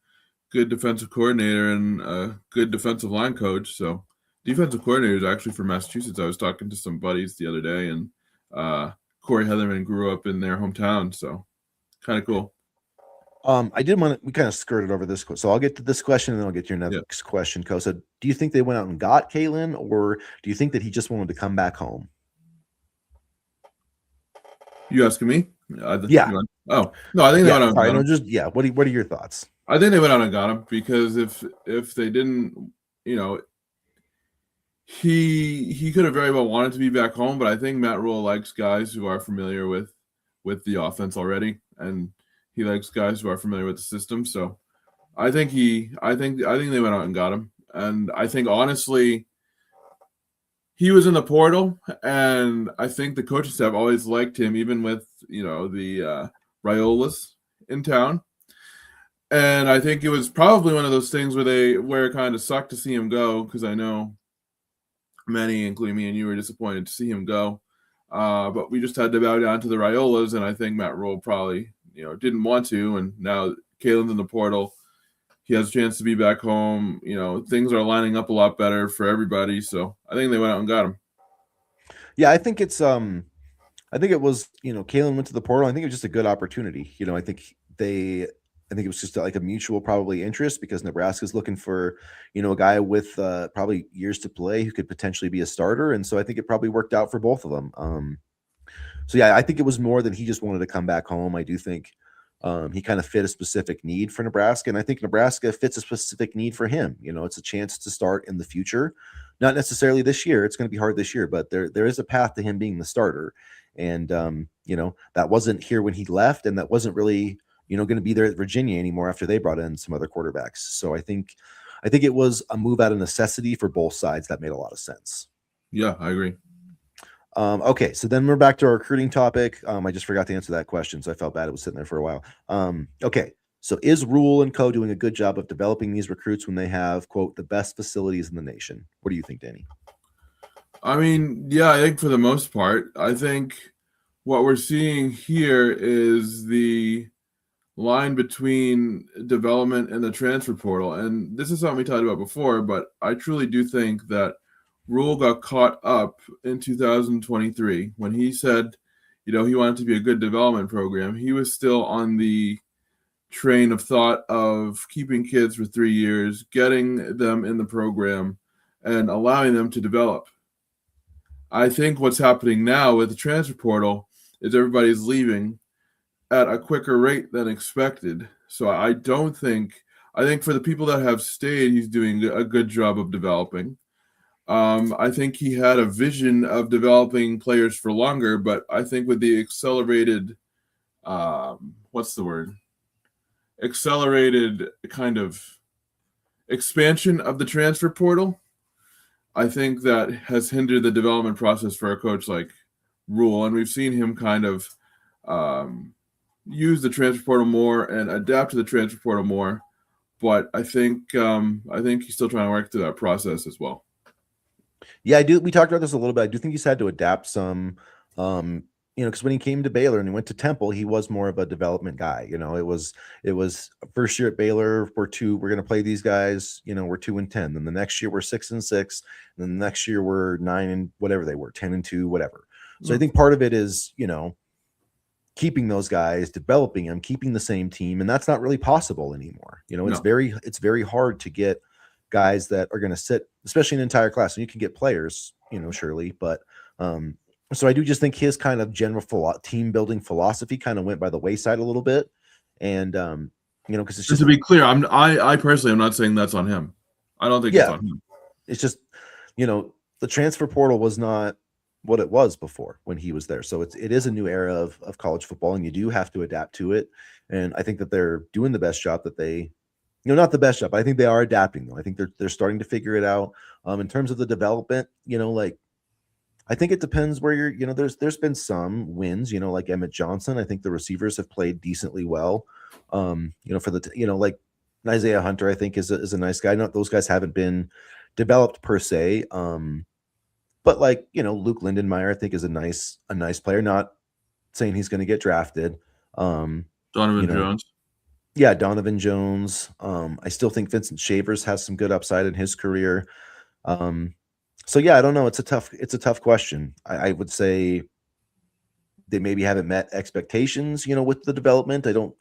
good defensive coordinator and a good defensive line coach. So defensive coordinator is actually from Massachusetts. I was talking to some buddies the other day, and Corey Heatherman grew up in their hometown. So kind of cool. I did want to. We kind of skirted over this, so I'll get to this question and then I'll get to your Yeah. next question. Kosa, do you think they went out and got Kalen, or do you think that he just wanted to come back home? You asking me? Yeah, Oh no, I think they yeah. went out and Sorry, got no, him. just yeah. What are your thoughts? I think they went out and got him because if they didn't, you know, he could have very well wanted to be back home, but I think Matt Rule likes guys who are familiar with the offense already, and he likes guys who are familiar with the system. So I think they went out and got him, and I think honestly he was in the portal, and I think the coaching staff always liked him, even with the Raiolas in town. And I think it was probably one of those things where it kind of sucked to see him go, because I know many, including me and you, were disappointed to see him go. But we just had to bow down to the Raiolas, and I think Matt Rule probably didn't want to. And now Kalen's in the portal. He has a chance to be back home. Things are lining up a lot better for everybody. So I think they went out and got him. Yeah, I think it was, Kalen went to the portal. I think it was just a good opportunity. I think it was just like a mutual probably interest because Nebraska's looking for, a guy with probably years to play who could potentially be a starter. And so I think it probably worked out for both of them. So yeah, I think it was more that he just wanted to come back home. I do think he kind of fit a specific need for Nebraska, and I think Nebraska fits a specific need for him. It's a chance to start in the future, not necessarily this year. It's going to be hard this year, but there is a path to him being the starter, and that wasn't here when he left, and that wasn't really going to be there at Virginia anymore after they brought in some other quarterbacks. So I think it was a move out of necessity for both sides that made a lot of sense. Yeah, I agree. Okay, so then we're back to our recruiting topic. I just forgot to answer that question, so I felt bad it was sitting there for a while. Okay, so is Rule and Co. doing a good job of developing these recruits when they have, quote, the best facilities in the nation? What do you think, Danny? I mean, yeah, I think for the most part, I think what we're seeing here is the line between development and the transfer portal. And this is something we talked about before, but I truly do think that Rule got caught up in 2023 when he said, he wanted to be a good development program. He was still on the train of thought of keeping kids for 3 years, getting them in the program, and allowing them to develop. I think what's happening now with the transfer portal is everybody's leaving at a quicker rate than expected. So I think for the people that have stayed, he's doing a good job of developing. I think he had a vision of developing players for longer, but I think with the accelerated, what's the word? Accelerated kind of expansion of the transfer portal, I think that has hindered the development process for a coach like Rule. And we've seen him kind of use the transfer portal more and adapt to the transfer portal more. But I think he's still trying to work through that process as well. Yeah, I do. We talked about this a little bit. I do think he's had to adapt some, because when he came to Baylor and he went to Temple, he was more of a development guy. It was first year at Baylor. We're going to play these guys. We're 2-10. Then the next year we're 6-6. And then the next year we're 9 and whatever they were, 10-2, whatever. So I think part of it is, keeping those guys, developing them, keeping the same team, and that's not really possible anymore. It's very hard to get guys that are going to sit, especially an entire class. And you can get players, surely, but so I do just think his kind of general team building philosophy kind of went by the wayside a little bit, and because it's Just just to be clear, I personally am not saying that's on him. I don't think it's on him. It's just the transfer portal was not what it was before when he was there. So it is a new era of college football, and you do have to adapt to it. And I think that they're doing the best job that they, not the best job, but I think they are adapting though. I think they're starting to figure it out. In terms of the development, like I think it depends where you're. There's been some wins. Like Emmett Johnson. I think the receivers have played decently well. For the like Isaiah Hunter, I think is a nice guy. Not those guys haven't been developed per se. But like Luke Lindenmeyer, I think is a nice player. Not saying he's going to get drafted. You Donovan know, Jones. yeah, Donovan Jones. I still think Vincent Shavers has some good upside in his career. So yeah, I don't know. It's a tough question. I would say they maybe haven't met expectations, with the development. I don't,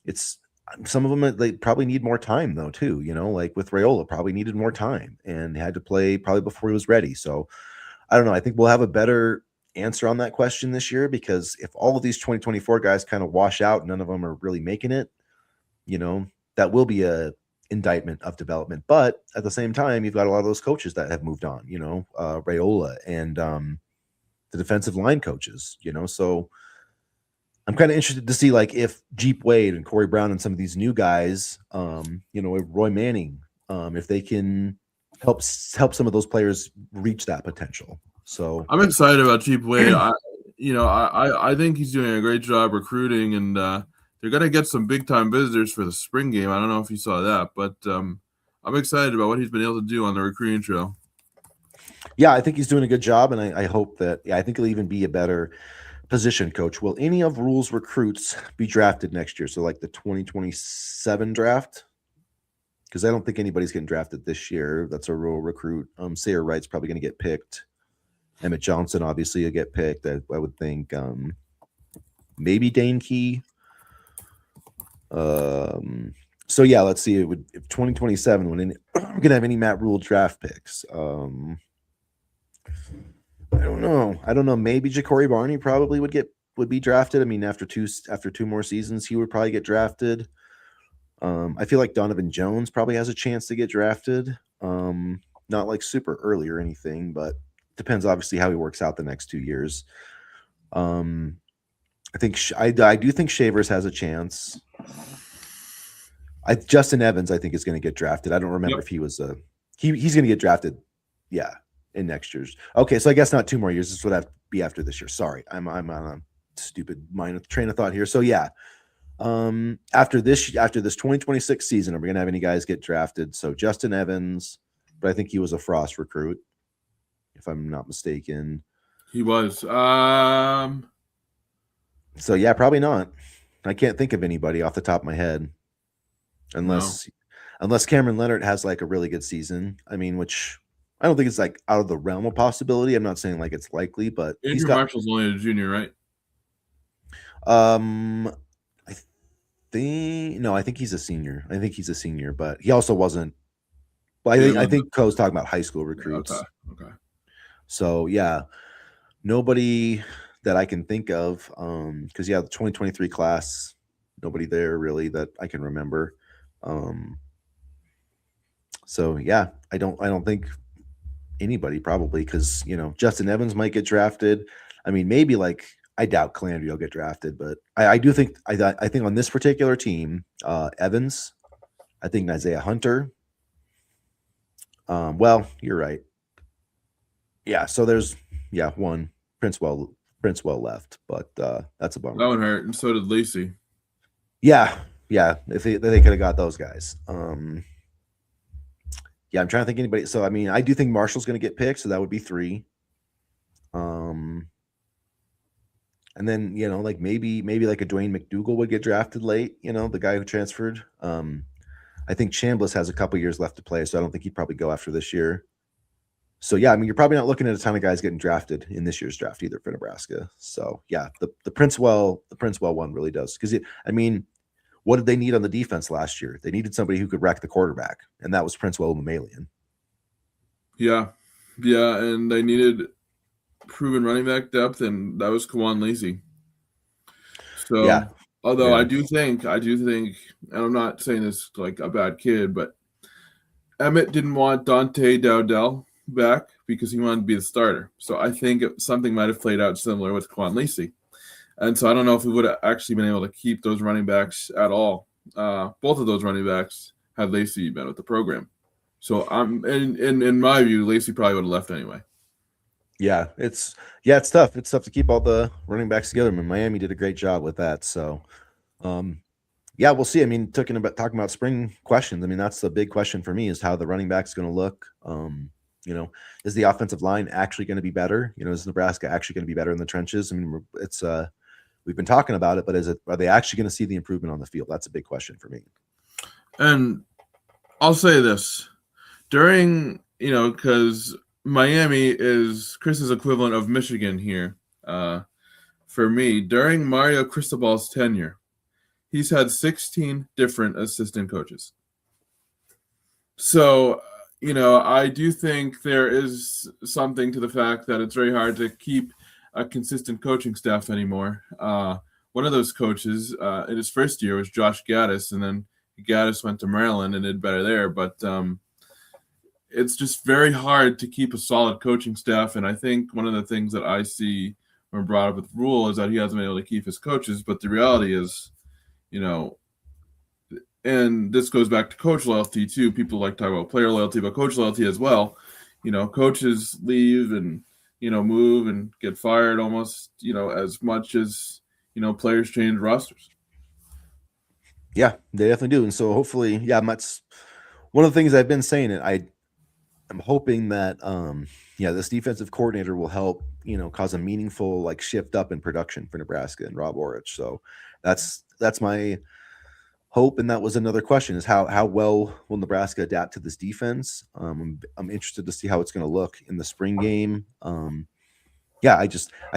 it's some of them they probably need more time though too. Like with Raiola, probably needed more time and had to play probably before he was ready. So I don't know. I think we'll have a better answer on that question this year because if all of these 2024 guys kind of wash out, none of them are really making it, that will be a indictment of development. But at the same time, you've got a lot of those coaches that have moved on, Raiola and the defensive line coaches, so I'm kind of interested to see like if Jeep Wade and Corey Brown and some of these new guys, Roy Manning, if they can help some of those players reach that potential. So I'm excited about Cheap Way. I think he's doing a great job recruiting, and they're gonna get some big time visitors for the spring game. I don't know if you saw that, but I'm excited about what he's been able to do on the recruiting trail. yeah, I think he's doing a good job, and I hope that I think he'll even be a better position coach. Will any of Rule's recruits be drafted next year? So like the 2027 draft? Because I don't think anybody's getting drafted this year. That's a Rule recruit. Sayre Wright's probably going to get picked. Emmett Johnson obviously will get picked. I would think maybe Dane Key. So yeah, let's see. If 2027 when we're gonna have any Matt Rule draft picks. I don't know. Maybe Ja'Cory Barney probably would be drafted. I mean, after two more seasons, he would probably get drafted. I feel like Donovan Jones probably has a chance to get drafted. Not like super early or anything, but depends obviously how he works out the next 2 years. I think I do think Shavers has a chance. Justin Evans I think is going to get drafted. I don't remember if he was he's going to get drafted. Yeah, in next year's. Okay, so I guess not 2 more years. This would have to be after this year. Sorry, I'm on a stupid train of thought here. So yeah, after this 2026 season, are we going to have any guys get drafted? So Justin Evans, but I think he was a Frost recruit, if I'm not mistaken. He was. So yeah, probably not. I can't think of anybody off the top of my head, unless Cameron Leonard has like a really good season. I mean, which I don't think it's like out of the realm of possibility. I'm not saying like it's likely, but Andrew Marshall's only a junior, right? I think he's a senior. But he also wasn't. Well, I think Co's talking about high school recruits. Okay. So yeah, nobody that I can think of. Because the 2023 class, nobody there really that I can remember. So yeah, I don't think anybody probably because Justin Evans might get drafted. I mean, maybe like I doubt Calandry will get drafted, but I do think I think on this particular team, Evans, I think Isaiah Hunter. Well, you're right. Yeah, so there's one Princewell left, but that's a bummer. That one hurt, and so did Lacey. Yeah. If they could have got those guys. Yeah, I'm trying to think anybody. So I mean, I do think Marshall's going to get picked, so that would be 3. And then like maybe like a Dwayne McDougal would get drafted late. The guy who transferred. I think Chambliss has a couple years left to play, so I don't think he'd probably go after this year. So yeah, I mean, you're probably not looking at a ton of guys getting drafted in this year's draft either for Nebraska. So yeah, the Princewell one really does because I mean, what did they need on the defense last year? They needed somebody who could wreck the quarterback, and that was Princewell Mamalian. Yeah, and they needed proven running back depth, and that was Kawan Lacey. So yeah. Although yeah. I do think, and I'm not saying this like a bad kid, but Emmett didn't want Dante Dowdell back because he wanted to be the starter. So I think something might have played out similar with Quan Lacey. And so I don't know if we would have actually been able to keep those running backs at all. Both of those running backs had Lacey been with the program. So in my view, Lacey probably would have left anyway. It's tough. It's tough to keep all the running backs together. I mean, Miami did a great job with that. So, um, yeah, we'll see. I mean, talking about spring questions. I mean, that's the big question for me is how the running back's going to look. You know, is the offensive line actually going to be better? You know, is Nebraska actually going to be better in the trenches? I mean, it's we've been talking about it, but are they actually going to see the improvement on the field? That's a big question for me. And I'll say this during, because Miami is Chris's equivalent of Michigan here. For me, during Mario Cristobal's tenure, he's had 16 different assistant coaches. So, I do think there is something to the fact that it's very hard to keep a consistent coaching staff anymore. One of those coaches in his first year was Josh Gaddis, and then Gaddis went to Maryland and did better there. But it's just very hard to keep a solid coaching staff. And I think one of the things that I see when brought up with Rule is that he hasn't been able to keep his coaches. But the reality is, and this goes back to coach loyalty too. People like to talk about player loyalty, but coach loyalty as well. Coaches leave and, move and get fired almost, as much as, players change rosters. Yeah, they definitely do. And so hopefully, that's one of the things I've been saying. I'm hoping that this defensive coordinator will help, cause a meaningful like shift up in production for Nebraska and Rob Orich. So that's my hope. And that was another question is how well will Nebraska adapt to this defense? I'm interested to see how it's going to look in the spring game. I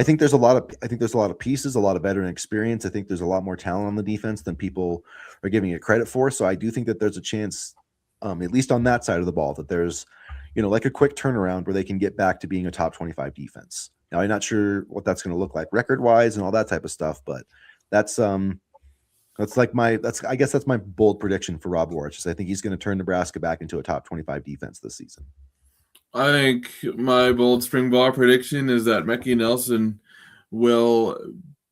think there's a lot of pieces, a lot of veteran experience. I think there's a lot more talent on the defense than people are giving it credit for. So I do think that there's a chance, at least on that side of the ball, that there's, like a quick turnaround where they can get back to being a top 25 defense. Now, I'm not sure what that's going to look like record wise and all that type of stuff, but that's I guess that's my bold prediction for Rob Orich. I think he's going to turn Nebraska back into a top 25 defense this season. I think my bold spring ball prediction is that Mickey Nelson will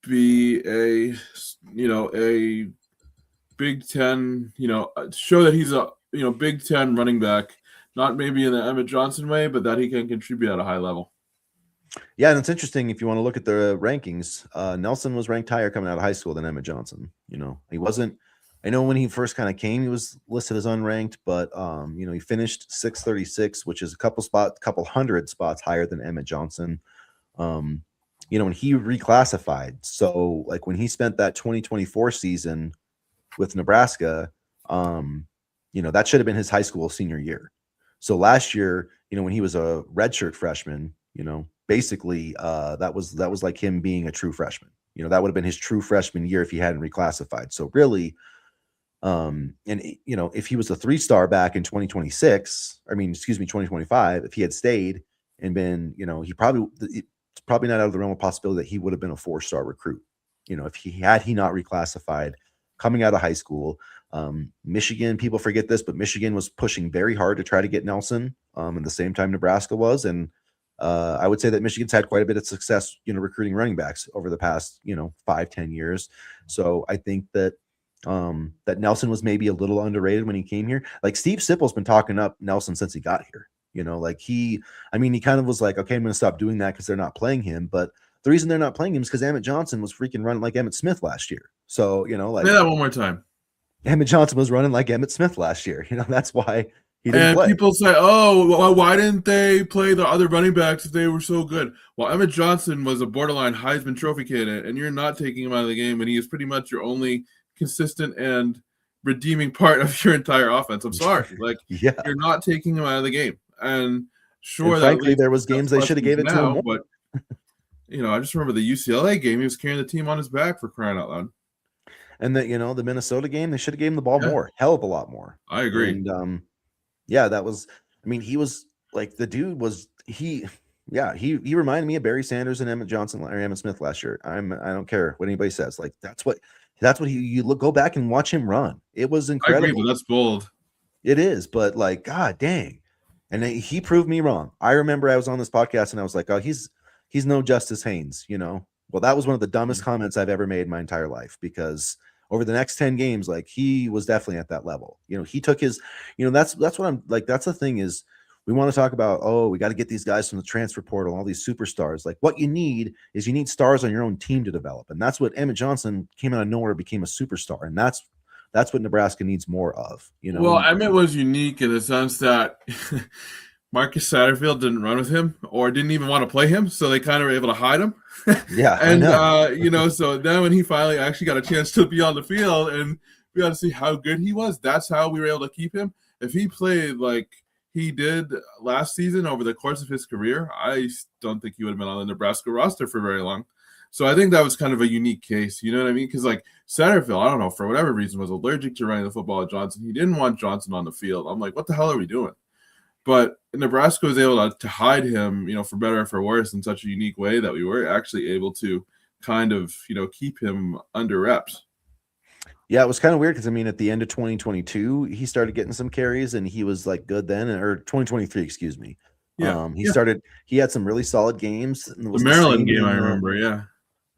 be a Big Ten, show that he's a Big Ten running back, not maybe in the Emmett Johnson way, but that he can contribute at a high level. Yeah, and it's interesting if you want to look at the rankings. Nelson was ranked higher coming out of high school than Emmett Johnson. He wasn't. I know when he first kind of came, he was listed as unranked, but he finished 636, which is a couple hundred spots higher than Emmett Johnson. When he reclassified, so like when he spent that 2024 season with Nebraska, that should have been his high school senior year. So last year, when he was a redshirt freshman, basically that was like him being a true freshman. That would have been his true freshman year if he hadn't reclassified. So really, if he was a 3-star back in 2025, if he had stayed and been, it's probably not out of the realm of possibility that he would have been a 4-star recruit. If he not reclassified coming out of high school. Michigan, people forget this, but Michigan was pushing very hard to try to get Nelson at the same time Nebraska was. And I would say that Michigan's had quite a bit of success, recruiting running backs over the past, 5-10 years. So I think that that Nelson was maybe a little underrated when he came here. Like Steve Sipple's been talking up Nelson since he got here. He kind of was like, okay, I'm going to stop doing that because they're not playing him. But the reason they're not playing him is because Emmett Johnson was freaking running like Emmitt Smith last year. So, say that one more time. Emmett Johnson was running like Emmitt Smith last year. That's why he didn't play. People say, oh, why didn't they play the other running backs if they were so good? Well, Emmett Johnson was a borderline Heisman Trophy candidate, and you're not taking him out of the game, and he is pretty much your only consistent and redeeming part of your entire offense. I'm sorry. You're not taking him out of the game. And sure, frankly, there was games they should have gave it to him more. But, I just remember the UCLA game. He was carrying the team on his back, for crying out loud. And the Minnesota game, they should have gave him the ball more, hell of a lot more. I agree. And that was, he was like, the dude was, he reminded me of Barry Sanders and Emmett Johnson or Emmitt Smith last year. I don't care what anybody says. Like, that's what go back and watch him run. It was incredible. I agree, but that's bold. It is, but like, God dang. And he proved me wrong. I remember I was on this podcast and I was like, oh, he's no Justice Haynes, Well, that was one of the dumbest comments I've ever made in my entire life, because over the next 10 games, like, he was definitely at that level. He took his, that's what I'm like. That's the thing is, we want to talk about, oh, we got to get these guys from the transfer portal, all these superstars. Like what you need is you need stars on your own team to develop. And that's what Emmett Johnson came out of nowhere, became a superstar. And that's what Nebraska needs more of, you know. Well, Emmett was unique in the sense that Marcus Satterfield didn't run with him or didn't even want to play him, so they kind of were able to hide him. Yeah, I And know. so then when he finally actually got a chance to be on the field and we got to see how good he was, that's how we were able to keep him. If he played like he did last season over the course of his career, I don't think he would have been on the Nebraska roster for very long. So I think that was kind of a unique case. You know what I mean? Because like Satterfield, I don't know, for whatever reason, was allergic to running the football at Johnson. He didn't want Johnson on the field. I'm like, what the hell are we doing? But Nebraska was able to hide him, for better or for worse, in such a unique way that we were actually able to kind of, keep him under reps. Yeah, it was kind of weird because I mean, at the end of 2022, he started getting some carries and he was like good then, or 2023, excuse me. Yeah. He had some really solid games. And it The was Maryland same game, I remember. Yeah.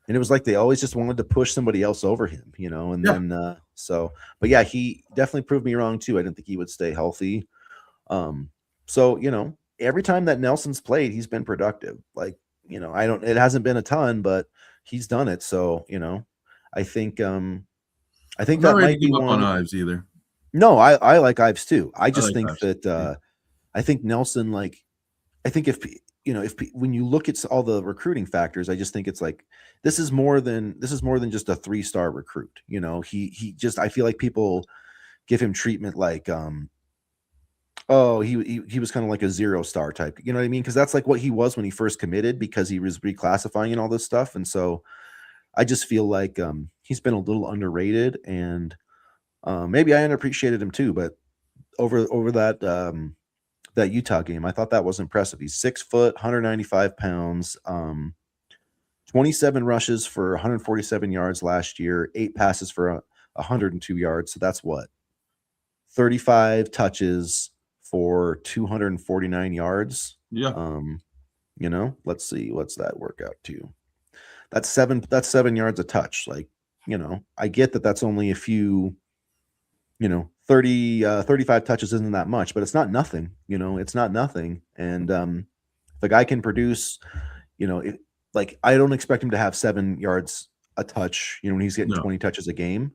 and it was like they always just wanted to push somebody else over him, and Yeah. then but yeah, he definitely proved me wrong too. I didn't think he would stay healthy. So every time that Nelson's played, he's been productive. Like, it hasn't been a ton, but he's done it. So, I think I'm not that ready might to be give up on one. Ives either. No, I like Ives too. I I just like think Ives that too. I think Nelson, like, I think if when you look at all the recruiting factors, I just think it's like this is more than just a 3-star recruit. He just, I feel like people give him treatment like oh, he was kind of like a 0-star type. You know what I mean? Because that's like what he was when he first committed, because he was reclassifying and all this stuff. And so I just feel like he's been a little underrated, and maybe I underappreciated him too. But over that Utah game, I thought that was impressive. He's 6 foot, 195 pounds, 27 rushes for 147 yards last year, 8 passes for 102 yards. So that's what, 35 touches for 249 yards. Yeah. Let's see, what's that work out to? That's 7 yards a touch. Like, I get that that's only a few, 35 touches isn't that much, but it's not nothing. It's not nothing. And if a guy can produce, like, I don't expect him to have 7 yards a touch, when he's getting No. 20 touches a game.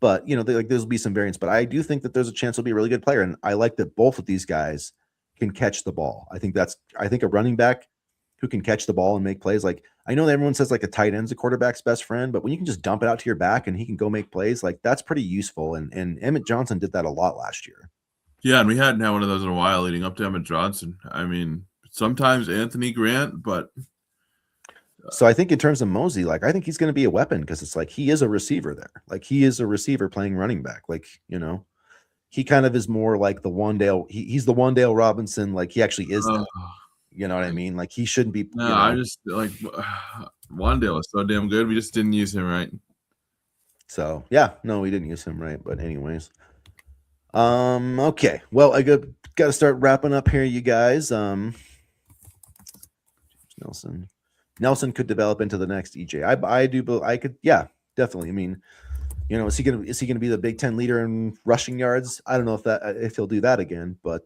But there'll be some variance. But I do think that there's a chance he'll be a really good player, and I like that both of these guys can catch the ball. I think a running back who can catch the ball and make plays. Like, I know that everyone says like a tight end's a quarterback's best friend, but when you can just dump it out to your back and he can go make plays, like, that's pretty useful. And Emmett Johnson did that a lot last year. Yeah, and we hadn't had one of those in a while leading up to Emmett Johnson. I mean, sometimes Anthony Grant, but so I think in terms of Mosey, like, I think he's going to be a weapon, because it's like he is a receiver there. Like, he is a receiver playing running back. Like, he kind of is more like the Wandale. He's the Wandale Robinson. Like, he actually is that. You know what I mean? Like, he shouldn't be. no, I just like Wandale was so damn good. We just didn't use him right. So yeah, no, we didn't use him right. But anyways, okay. Well, I got to start wrapping up here, you guys. Nelson could develop into the next EJ. I do. I could. Yeah, definitely. I mean, is he gonna be the Big Ten leader in rushing yards? I don't know if he'll do that again, but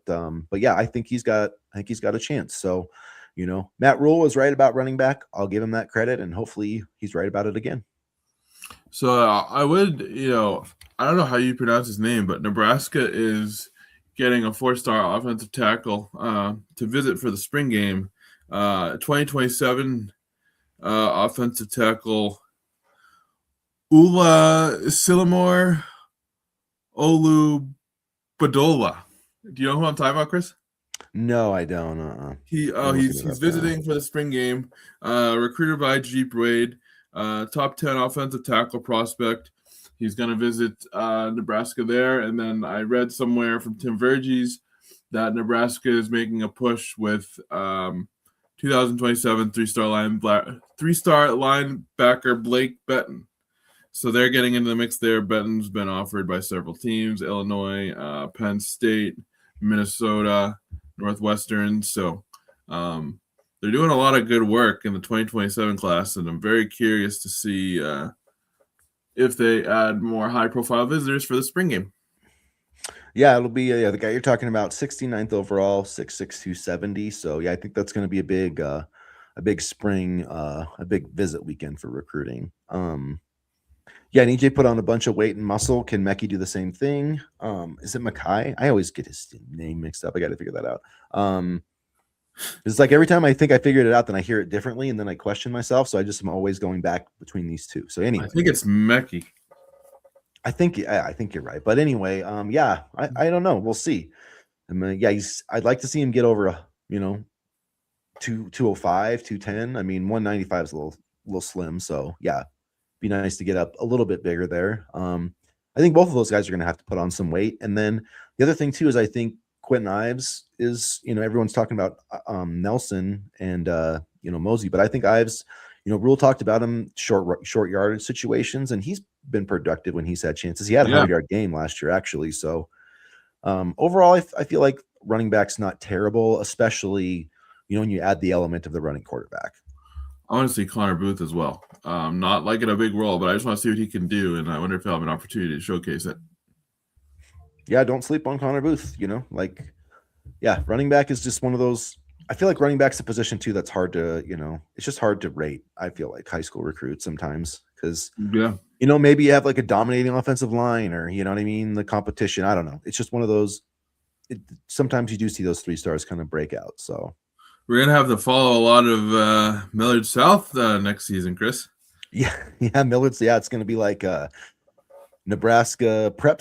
yeah, I think he's got a chance. So, Matt Rule was right about running back. I'll give him that credit, and hopefully he's right about it again. So I would, I don't know how you pronounce his name, but Nebraska is getting a 4-star offensive tackle to visit for the spring game. 2027 offensive tackle Ula Silamore Olu Badola. Do you know who I'm talking about, Chris? No, I don't. He's visiting for the spring game. Recruited by Jeep Raid. Top 10 offensive tackle prospect. He's going to visit Nebraska there. And then I read somewhere from Tim Verges that Nebraska is making a push with 2027 three-star linebacker Blake Benton. So they're getting into the mix there. Benton's been offered by several teams: Illinois, Penn State, Minnesota, Northwestern. So they're doing a lot of good work in the 2027 class, and I'm very curious to see if they add more high-profile visitors for the spring game. Yeah, it'll be the guy you're talking about, 69th overall, 6'6", 270. So yeah, I think that's going to be a big spring, a big visit weekend for recruiting. Yeah, and EJ put on a bunch of weight and muscle. Can Mekhi do the same thing? Is it Mackay? I always get his name mixed up. I got to figure that out. It's like every time I think I figured it out, then I hear it differently, and then I question myself. So I just am always going back between these two. So anyway, I think it's Mekhi. I think you're right. But anyway, yeah, I don't know. We'll see. I mean, yeah, I'd like to see him get over a 205, 210. I mean, 195 is a little slim. So yeah, be nice to get up a little bit bigger there. I think both of those guys are going to have to put on some weight. And then the other thing too is I think Quentin Ives is, everyone's talking about Nelson and Mosey, but I think Ives, Rule talked about him short yardage situations, and he's been productive when he's had chances. He had a 100-yard game last year actually. So overall, I feel like running back's not terrible, especially when you add the element of the running quarterback. I want to see Connor Booth as well. Not like in a big role, but I just want to see what he can do, and I wonder if he'll have an opportunity to showcase it. Yeah, don't sleep on Connor Booth. Running back is just one of those. I feel like running back's a position too that's hard to, it's just hard to rate. I feel like high school recruits sometimes because maybe you have like a dominating offensive line, or you know what I mean, the competition. I don't know. It's just one of those. Sometimes you do see those 3 stars kind of break out. So we're gonna have to follow a lot of Millard South next season, Chris. Yeah, Millard's. Yeah, it's going to be like Nebraska prep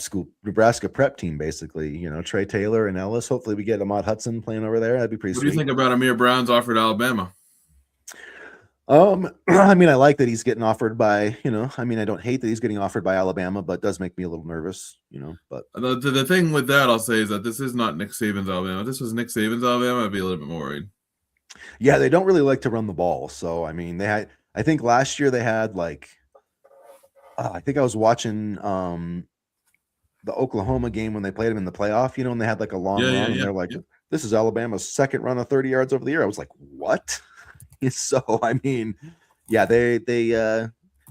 team, basically. Trey Taylor and Ellis. Hopefully, we get Ahmad Hudson playing over there. That'd be pretty. What sweet. do you think about Amir Brown's offer to Alabama? I mean, I like that he's getting offered by. I mean, I don't hate that he's getting offered by Alabama, but it does make me a little nervous. But the thing with that, I'll say, is that this is not Nick Saban's Alabama. If this was Nick Saban's Alabama, I'd be a little bit more worried. Yeah, they don't really like to run the ball. So I mean, I think last year they had like. I think I was watching the Oklahoma game when they played them in the playoff, and they had like a long run, and they're like, this is Alabama's second run of 30 yards over the year. I was like, what? So, I mean, yeah, they I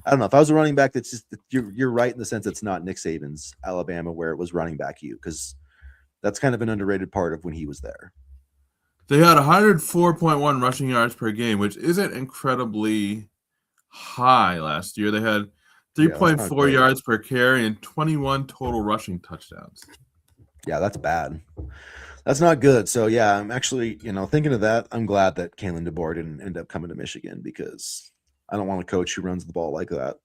don't know. If I was a running back, that's just, you're right in the sense it's not Nick Saban's Alabama where it was running back you, because that's kind of an underrated part of when he was there. They had 104.1 rushing yards per game, which isn't incredibly high last year. They had 3.4 yards per carry and 21 total rushing touchdowns. Yeah, that's bad. That's not good. So, yeah, I'm actually, thinking of that. I'm glad that Kalen DeBoer didn't end up coming to Michigan, because I don't want a coach who runs the ball like that.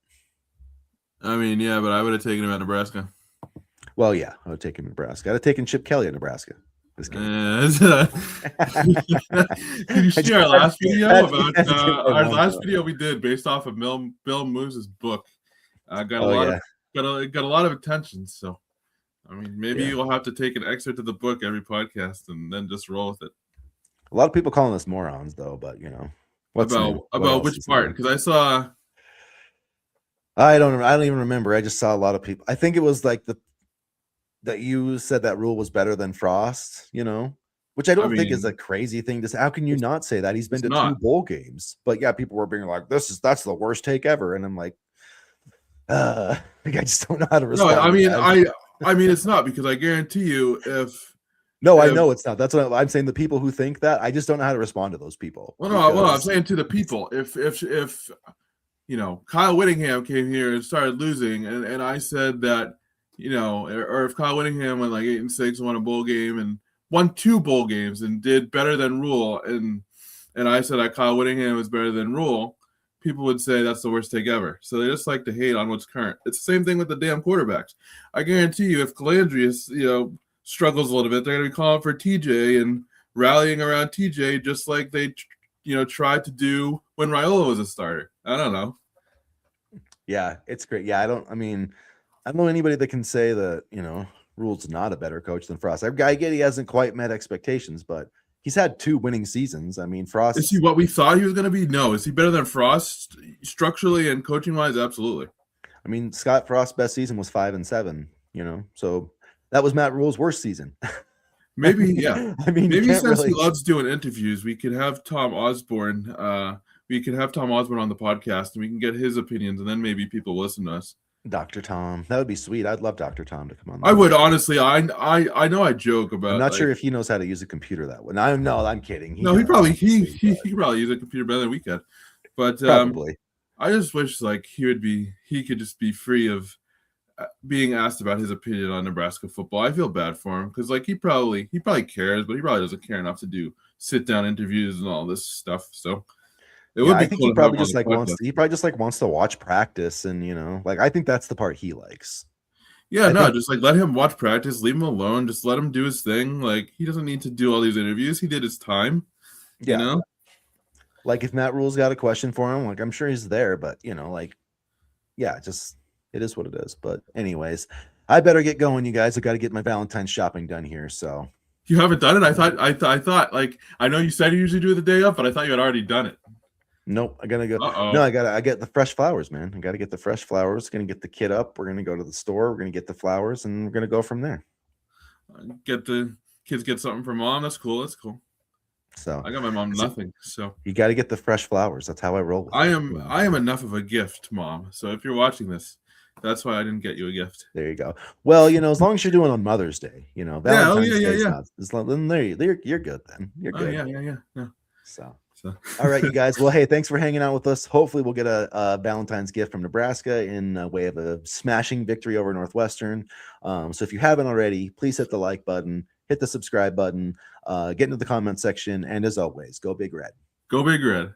I mean, yeah, but I would have taken him at Nebraska. Well, yeah, I would take him at Nebraska. I'd have taken Chip Kelly at Nebraska. Did you see our last video about our last video we did based off of Bill Moose's book? Got a lot of attention. So, I mean, maybe you'll have to take an excerpt of the book every podcast and then just roll with it. A lot of people calling us morons, though. But about which part? Because I saw. I don't even remember. I just saw a lot of people. I think it was like that you said that Rule was better than Frost, which I don't think is a crazy thing to say. How can you not say that? He's been to 2 bowl games. But yeah, people were being like, that's the worst take ever. And I'm like, I just don't know how to respond. No, I mean, it's not, because I guarantee you I know it's not. That's what I'm saying. The people who think that, I just don't know how to respond to those people. Well, I'm saying to the people, if Kyle Whittingham came here and started losing, and I said that, or if Kyle Whittingham went like 8-6, won a bowl game and won 2 bowl games and did better than Rule, and I said that Kyle Whittingham was better than Rule, people would say that's the worst take ever. So they just like to hate on what's current. It's the same thing with the damn quarterbacks. I guarantee you, if Calandrius, struggles a little bit, they're going to be calling for TJ and rallying around TJ, just like they, tried to do when Raiola was a starter. I don't know. Yeah, it's great. Yeah, I don't know anybody that can say that, Rule's not a better coach than Frost. I get he hasn't quite met expectations, but he's had 2 winning seasons. I mean, Frost. Is he what we thought he was going to be? No. Is he better than Frost structurally and coaching wise? Absolutely. I mean, Scott Frost's best season was 5-7. So that was Matt Rule's worst season. Maybe, yeah. I mean, maybe since he loves doing interviews, we could have Tom Osborne. We could have Tom Osborne on the podcast, and we can get his opinions, and then maybe people listen to us. Dr. Tom. That would be sweet. I'd love Dr. Tom to come on. I would honestly. I know I joke I'm about not like sure if he knows how to use a computer that way. I'm kidding. no, he does, probably obviously, he could probably use a computer better than we could. But probably. I just wish like he could just be free of being asked about his opinion on Nebraska football. I feel bad for him because like he probably cares, but he probably doesn't care enough to do sit down interviews and all this stuff. So it Yeah, would I be think cool he to have probably him on just the like podcast. wants to watch practice, and like I think that's the part he likes. Yeah, I no, think just like let him watch practice, leave him alone, just let him do his thing. Like he doesn't need to do all these interviews. He did his time, you yeah, know. like if Matt Rule's got a question for him, like I'm sure he's there, but like yeah, just it is what it is. But anyways, I better get going, you guys. I got to get my Valentine's shopping done here. So You haven't done it. I thought like I know you said you usually do it the day of, but I thought you had already done it. nope, I gotta go. No, Uh-oh. I get the fresh flowers, man. I gotta get the fresh flowers. Gonna get the kid up. We're gonna go to the store. We're gonna get the flowers, and we're gonna go from there. Get the kids get something for mom. That's cool. That's cool. So I got my mom nothing. So you got to get the fresh flowers. That's how I roll with it. I am enough of a gift, mom. So if you're watching this, that's why I didn't get you a gift. There you go. Well, as long as you're doing on Mother's Day, Yeah, Valentine's Day is yeah. not. Then you're good. Then you're good. Yeah. So, all right, you guys. Well, hey, thanks for hanging out with us. Hopefully, we'll get a Valentine's gift from Nebraska in way of a smashing victory over Northwestern. So, if you haven't already, please hit the like button, hit the subscribe button, get into the comment section, and as always, go Big Red. Go Big Red.